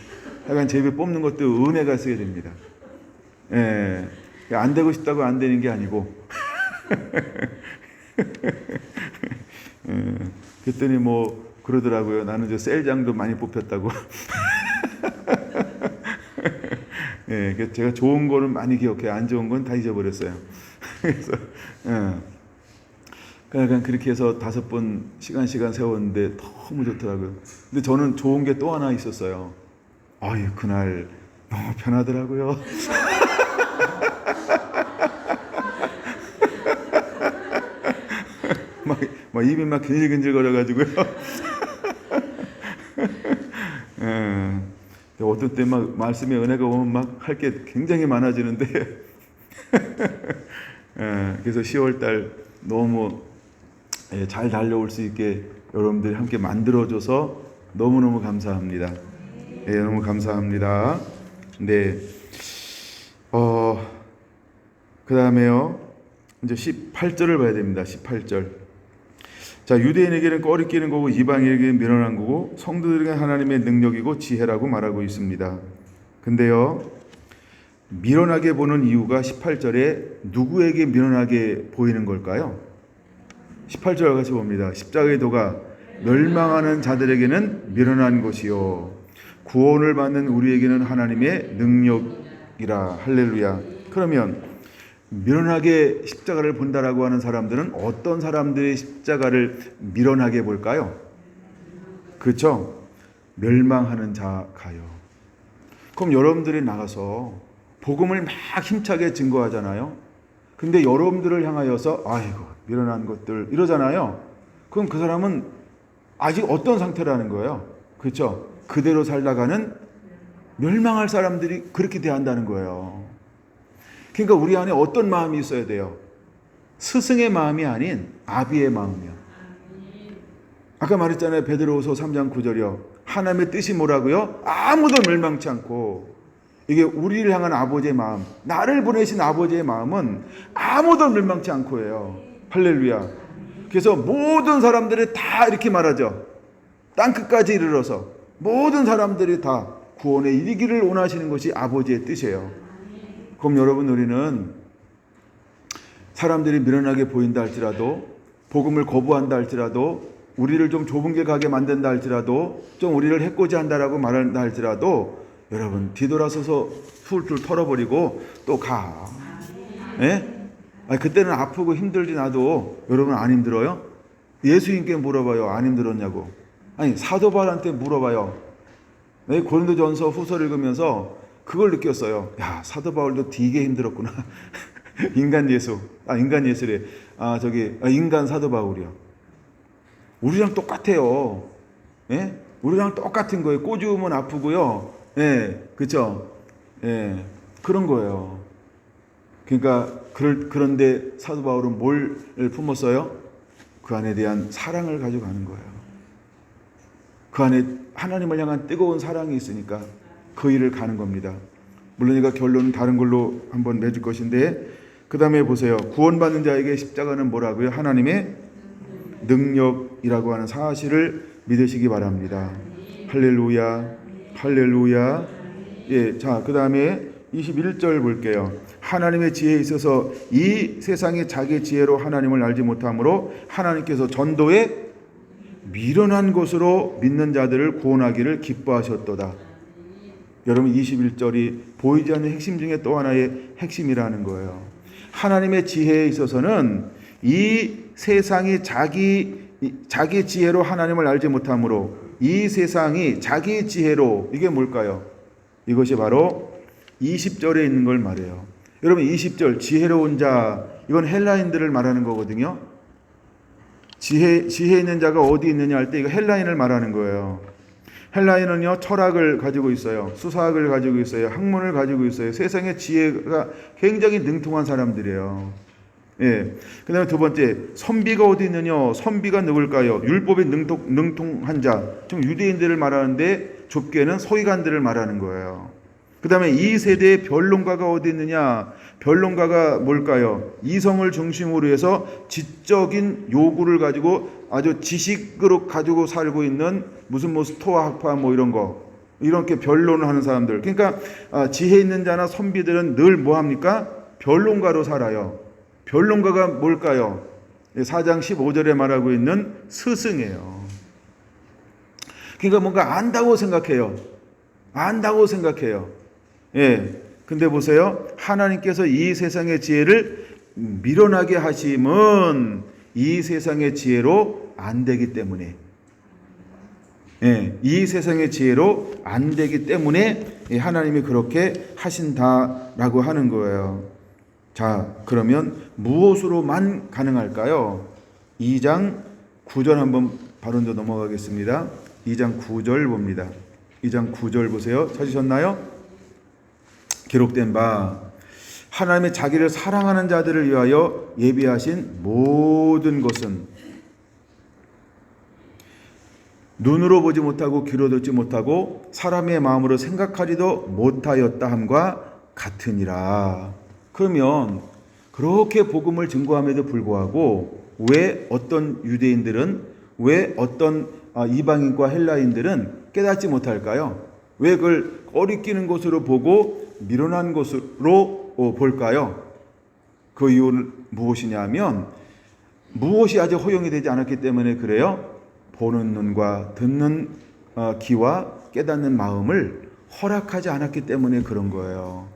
하여간 제비 뽑는 것도 은혜가 있어야 됩니다. 예, 안 되고 싶다고 안 되는 게 아니고. 그랬더니 뭐 그러더라고요. 나는 저 셀장도 많이 뽑혔다고. 예, 제가 좋은 거는 많이 기억해. 안 좋은 건 다 잊어버렸어요. 그래서 약간 그렇게 해서 5번 시간 세웠는데 너무 좋더라고요. 근데 저는 좋은 게 또 하나 있었어요. 그날 너무 편하더라고요. 막 입이 막 근질근질 거려가지고요. 어떤 때 막 말씀의 은혜가 오면 막 할 게 굉장히 많아지는데 그래서 10월달 너무 잘 달려올 수 있게 여러분들이 함께 만들어줘서 너무너무 감사합니다. 너무 감사합니다. 네. 그 다음에요. 이제 18절을 봐야 됩니다. 18절. 자, 유대인에게는 꺼리끼는 거고 이방인에게는 미련한 거고 성도들에게는 하나님의 능력이고 지혜라고 말하고 있습니다. 근데요, 미련하게 보는 이유가 18절에 누구에게 미련하게 보이는 걸까요? 18절 같이 봅니다. 십자가의 도가 멸망하는 자들에게는 미련한 것이요 구원을 받는 우리에게는 하나님의 능력이라. 할렐루야. 그러면 미련하게 십자가를 본다라고 하는 사람들은 어떤 사람들이 십자가를 미련하게 볼까요? 그렇죠? 멸망하는 자가요. 그럼 여러분들이 나가서 복음을 막 힘차게 증거하잖아요. 근데 여러분들을 향하여서 미련한 것들 이러잖아요. 그럼 그 사람은 아직 어떤 상태라는 거예요? 그렇죠? 그대로 살다가는 멸망할 사람들이 그렇게 대한다는 거예요. 그러니까 우리 안에 어떤 마음이 있어야 돼요? 스승의 마음이 아닌 아비의 마음이요. 아까 말했잖아요. 베드로후서 3장 9절이요. 하나님의 뜻이 뭐라고요? 아무도 멸망치 않고. 이게 우리를 향한 아버지의 마음, 나를 보내신 아버지의 마음은 아무도 멸망치 않고예요. 할렐루야. 그래서 모든 사람들이 다 이렇게 말하죠. 땅끝까지 이르러서 모든 사람들이 다 구원에 이르기를 원하시는 것이 아버지의 뜻이에요. 그럼 여러분, 우리는 사람들이 미련하게 보인다 할지라도, 복음을 거부한다 할지라도, 우리를 좀 좁은 길 가게 만든다 할지라도, 좀 우리를 해코지 한다라고 말한다 할지라도, 여러분 뒤돌아서서 툴툴 털어버리고 또 가. 예? 아니, 그때는 아프고 힘들지 나도 여러분 안 힘들어요? 예수님께 물어봐요. 안 힘들었냐고. 아니 사도 바울한테 물어봐요. 네, 고린도전서 후서를 읽으면서 그걸 느꼈어요. 야, 사도 바울도 되게 힘들었구나. 인간 예수래. 인간 사도 바울이요. 우리랑 똑같아요. 예? 우리랑 똑같은 거예요. 꼬주면 아프고요. 예, 그렇죠. 예, 그런 거예요. 그러니까 그런데 사도 바울은 뭘 품었어요? 그 안에 대한 사랑을 가지고 가는 거예요. 그 안에 하나님을 향한 뜨거운 사랑이 있으니까 그 일을 가는 겁니다. 물론 이거 결론은 다른 걸로 한번 맺을 것인데, 그 다음에 보세요. 구원받는 자에게 십자가는 뭐라고요? 하나님의 능력이라고 하는 사실을 믿으시기 바랍니다. 할렐루야, 할렐루야. 예, 자, 그 다음에 21절 볼게요. 하나님의 지혜에 있어서 이 세상이 자기 지혜로 하나님을 알지 못하므로 하나님께서 전도에 미련한 것으로 믿는 자들을 구원하기를 기뻐하셨도다. 여러분 21절이 보이지 않는 핵심 중에 또 하나의 핵심이라는 거예요. 하나님의 지혜에 있어서는 이 세상이 자기 지혜로 하나님을 알지 못하므로, 이 세상이 자기 지혜로, 이게 뭘까요? 이것이 바로 20절에 있는 걸 말해요. 여러분 20절 지혜로운 자, 이건 헬라인들을 말하는 거거든요. 지혜 있는 자가 어디 있느냐 할 때 이거 헬라인을 말하는 거예요. 헬라인은요 철학을 가지고 있어요. 수사학을 가지고 있어요. 학문을 가지고 있어요. 세상의 지혜가 굉장히 능통한 사람들이에요. 예. 그 다음에 두 번째, 선비가 어디 있느냐? 선비가 누굴까요? 율법에 능통한 자, 좀 유대인들을 말하는데 좁게는 서기관들을 말하는 거예요. 그 다음에 이 세대의 변론가가 어디 있느냐? 변론가가 뭘까요? 이성을 중심으로 해서 지적인 요구를 가지고 아주 지식으로 가지고 살고 있는 무슨 뭐 스토아 학파 뭐 이런 거, 이렇게 변론을 하는 사람들. 그러니까 지혜 있는 자나 선비들은 늘 뭐합니까? 변론가로 살아요. 변론가가 뭘까요? 4장 15절에 말하고 있는 스승이에요. 그러니까 뭔가 안다고 생각해요. 예. 근데 보세요. 하나님께서 이 세상의 지혜를 미련하게 하심은 이 세상의 지혜로 안 되기 때문에. 예. 이 세상의 지혜로 안 되기 때문에 하나님이 그렇게 하신다라고 하는 거예요. 자, 그러면 무엇으로만 가능할까요? 2장 9절 한번 바로 넘어가겠습니다. 2장 9절 봅니다. 2장 9절 보세요. 찾으셨나요? 기록된 바 하나님의 자기를 사랑하는 자들을 위하여 예비하신 모든 것은 눈으로 보지 못하고 귀로 듣지 못하고 사람의 마음으로 생각하지도 못하였다 함과 같으니라. 그러면 그렇게 복음을 증거함에도 불구하고 왜 어떤 유대인들은, 왜 어떤 이방인과 헬라인들은 깨닫지 못할까요? 왜 그걸 꺼리끼는 것으로 보고 미련한 것으로 볼까요? 그 이유는 무엇이냐면 무엇이 아직 허용이 되지 않았기 때문에 그래요. 보는 눈과 듣는 귀와 깨닫는 마음을 허락하지 않았기 때문에 그런 거예요.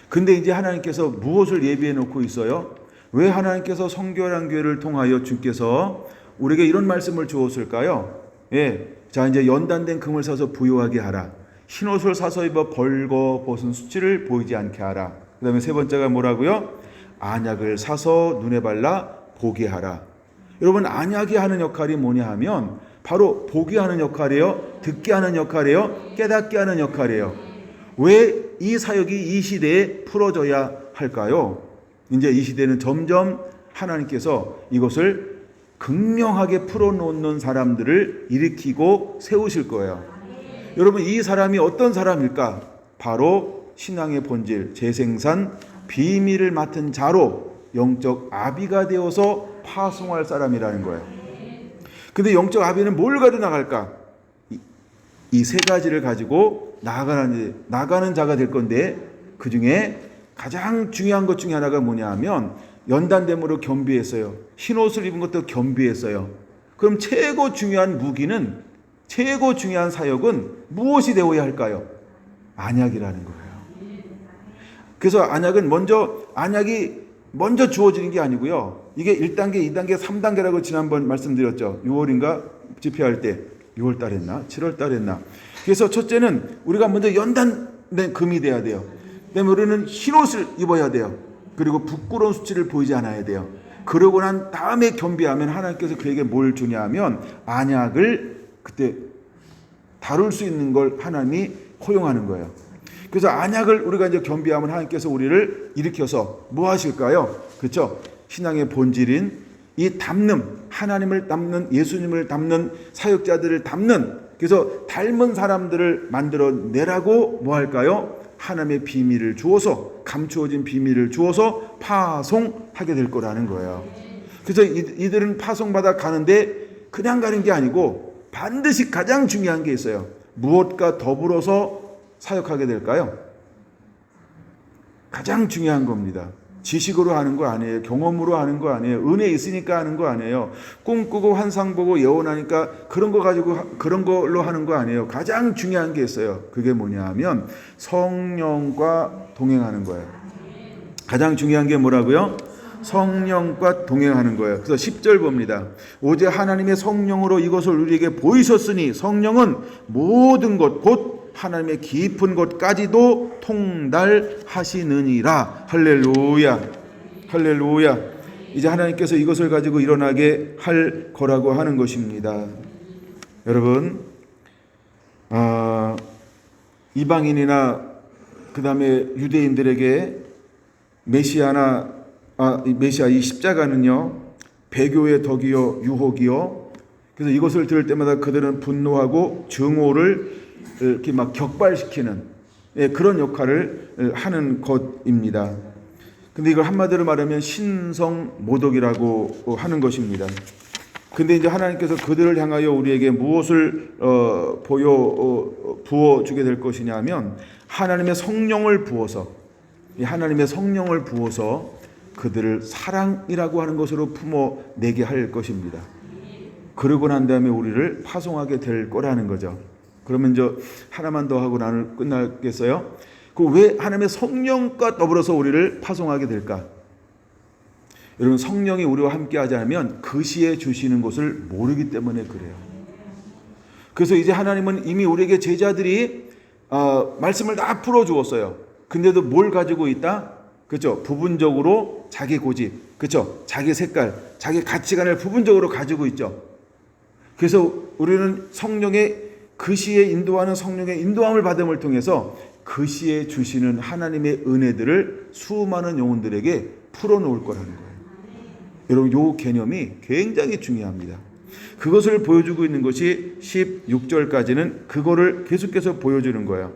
근데 이제 하나님께서 무엇을 예비해 놓고 있어요? 왜 하나님께서 성결한 교회를 통하여 주께서 우리에게 이런 말씀을 주었을까요? 예. 자, 이제 연단된 금을 사서 부요하게 하라. 흰옷을 사서 입어 벌거벗은 수치를 보이지 않게 하라. 그 다음에 세 번째가 뭐라고요? 안약을 사서 눈에 발라 보게 하라. 여러분, 안약이 하는 역할이 뭐냐 하면 바로 보게 하는 역할이에요. 듣게 하는 역할이에요. 깨닫게 하는 역할이에요. 왜 이 사역이 이 시대에 풀어져야 할까요? 이제 이 시대는 점점 하나님께서 이것을 극명하게 풀어놓는 사람들을 일으키고 세우실 거예요. 여러분, 이 사람이 어떤 사람일까? 바로 신앙의 본질, 재생산, 비밀을 맡은 자로 영적 아비가 되어서 파송할 사람이라는 거예요. 근데 영적 아비는 뭘 가지고 나갈까? 이 세 가지를 가지고 나가는 자가 될 건데, 그 중에 가장 중요한 것 중에 하나가 뭐냐 하면 연단됨으로 겸비했어요. 흰옷을 입은 것도 겸비했어요. 그럼 최고 중요한 무기는, 최고 중요한 사역은 무엇이 되어야 할까요? 안약이라는 거예요. 그래서 안약이 먼저 주어지는 게 아니고요. 이게 1단계, 2단계, 3단계라고 지난번 말씀드렸죠. 6월인가 집회할 때 6월 달 했나? 7월 달 했나? 그래서 첫째는 우리가 먼저 연단된 금이 돼야 돼요. 그다음에 우리는 흰옷을 입어야 돼요. 그리고 부끄러운 수치를 보이지 않아야 돼요. 그러고 난 다음에 겸비하면 하나님께서 그에게 뭘 주냐 하면 안약을 그때 다룰 수 있는 걸 하나님이 허용하는 거예요. 그래서 안약을 우리가 이제 겸비하면 하나님께서 우리를 일으켜서 뭐 하실까요? 그렇죠? 신앙의 본질인 이 담는, 하나님을 담는, 예수님을 담는, 사역자들을 담는, 그래서 닮은 사람들을 만들어내라고 뭐 할까요? 하나님의 비밀을 주어서, 감추어진 비밀을 주어서 파송하게 될 거라는 거예요. 그래서 이들은 파송받아 가는데 그냥 가는 게 아니고 반드시 가장 중요한 게 있어요. 무엇과 더불어서 사역하게 될까요? 가장 중요한 겁니다. 지식으로 하는 거 아니에요. 경험으로 하는 거 아니에요. 은혜 있으니까 하는 거 아니에요. 꿈꾸고 환상 보고 예언하니까 그런 거 가지고 그런 걸로 하는 거 아니에요. 가장 중요한 게 있어요. 그게 뭐냐 하면 성령과 동행하는 거예요. 가장 중요한 게 뭐라고요? 성령과 동행하는 거예요. 그래서 10절 봅니다. 오직 하나님의 성령으로 이것을 우리에게 보이셨으니 성령은 모든 것 곧 하나님의 깊은 곳까지도 통달하시느니라. 할렐루야. 할렐루야. 이제 하나님께서 이것을 가지고 일어나게 할 거라고 하는 것입니다. 여러분, 이방인이나 그 다음에 유대인들에게 메시아 이 십자가는요 배교의 덕이요 유혹이요. 그래서 이것을 들을 때마다 그들은 분노하고 증오를 이렇게 막 격발시키는 그런 역할을 하는 것입니다. 근데 이걸 한마디로 말하면 신성 모독이라고 하는 것입니다. 근데 이제 하나님께서 그들을 향하여 우리에게 무엇을 부어주게 될 것이냐면 하나님의 성령을 부어서 그들을 사랑이라고 하는 것으로 품어내게 할 것입니다. 그러고 난 다음에 우리를 파송하게 될 거라는 거죠. 그러면 하나만 더 하고 나는 끝나겠어요? 왜 하나님의 성령과 더불어서 우리를 파송하게 될까? 여러분, 성령이 우리와 함께 하지 않으면 그 시에 주시는 것을 모르기 때문에 그래요. 그래서 이제 하나님은 이미 우리에게 제자들이 말씀을 다 풀어주었어요. 근데도 뭘 가지고 있다? 그렇죠? 부분적으로 자기 고집, 그렇죠? 자기 색깔, 자기 가치관을 부분적으로 가지고 있죠. 그래서 우리는 성령의 그 시에 인도하는 성령의 인도함을 받음을 통해서 그 시에 주시는 하나님의 은혜들을 수많은 영혼들에게 풀어놓을 거라는 거예요. 여러분, 이 개념이 굉장히 중요합니다. 그것을 보여주고 있는 것이 16절까지는 그거를 계속해서 보여주는 거예요.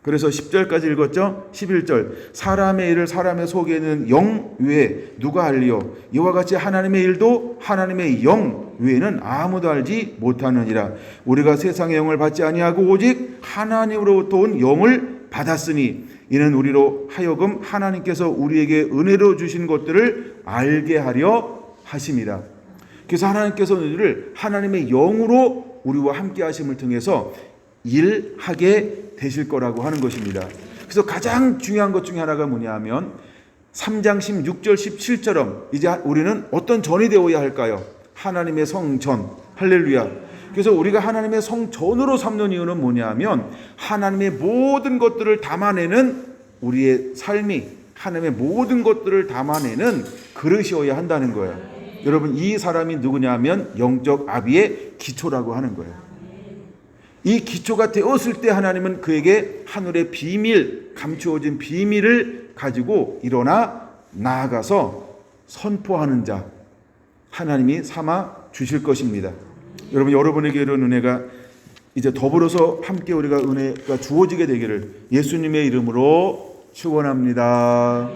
그래서 10절까지 읽었죠? 11절 사람의 일을 사람의 속에는 영 외에 누가 알리요? 이와 같이 하나님의 일도 하나님의 영 외에는 아무도 알지 못하느니라. 우리가 세상의 영을 받지 아니하고 오직 하나님으로부터 온 영을 받았으니 이는 우리로 하여금 하나님께서 우리에게 은혜로 주신 것들을 알게 하려 하심이라. 그래서 하나님께서 우리를 하나님의 영으로 우리와 함께 하심을 통해서 일하게 되실 거라고 하는 것입니다. 그래서 가장 중요한 것 중에 하나가 뭐냐 하면 3장 16절 17처럼 이제 우리는 어떤 전이 되어야 할까요? 하나님의 성전. 할렐루야. 그래서 우리가 하나님의 성전으로 삼는 이유는 뭐냐 하면 하나님의 모든 것들을 담아내는 우리의 삶이 하나님의 모든 것들을 담아내는 그릇이어야 한다는 거예요. 여러분, 이 사람이 누구냐 하면 영적 아비의 기초라고 하는 거예요. 이 기초가 되었을 때 하나님은 그에게 하늘의 비밀, 감추어진 비밀을 가지고 일어나 나아가서 선포하는 자 하나님이 삼아 주실 것입니다. 여러분, 여러분에게 이런 은혜가 이제 더불어서 함께 우리가 은혜가 주어지게 되기를 예수님의 이름으로 축원합니다.